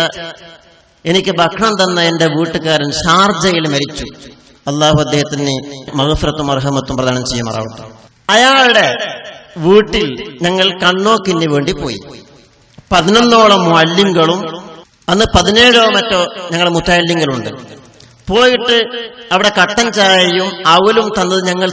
എനിക്ക് ഭക്ഷണം തന്ന എന്റെ വീട്ടുകാരൻ ഷാർജയിൽ മരിച്ചു. അള്ളാഹു അദ്ദേഹത്തിന് മഗ്ഫിറത്തും മർഹമത്തും പ്രദാനം ചെയ്യുമാറാവട്ടെ. അയാളുടെ വീട്ടിൽ ഞങ്ങൾ കണ്ണോക്കിന് വേണ്ടി പോയി. 11ഓളം മുഅല്ലിംകളും അന്ന് 17ഓ മറ്റോ ഞങ്ങൾ മുതഅല്ലിംകളുണ്ട്. പോയിട്ട് അവിടെ കട്ടൻ ചായയും അവലും തന്നത് ഞങ്ങൾ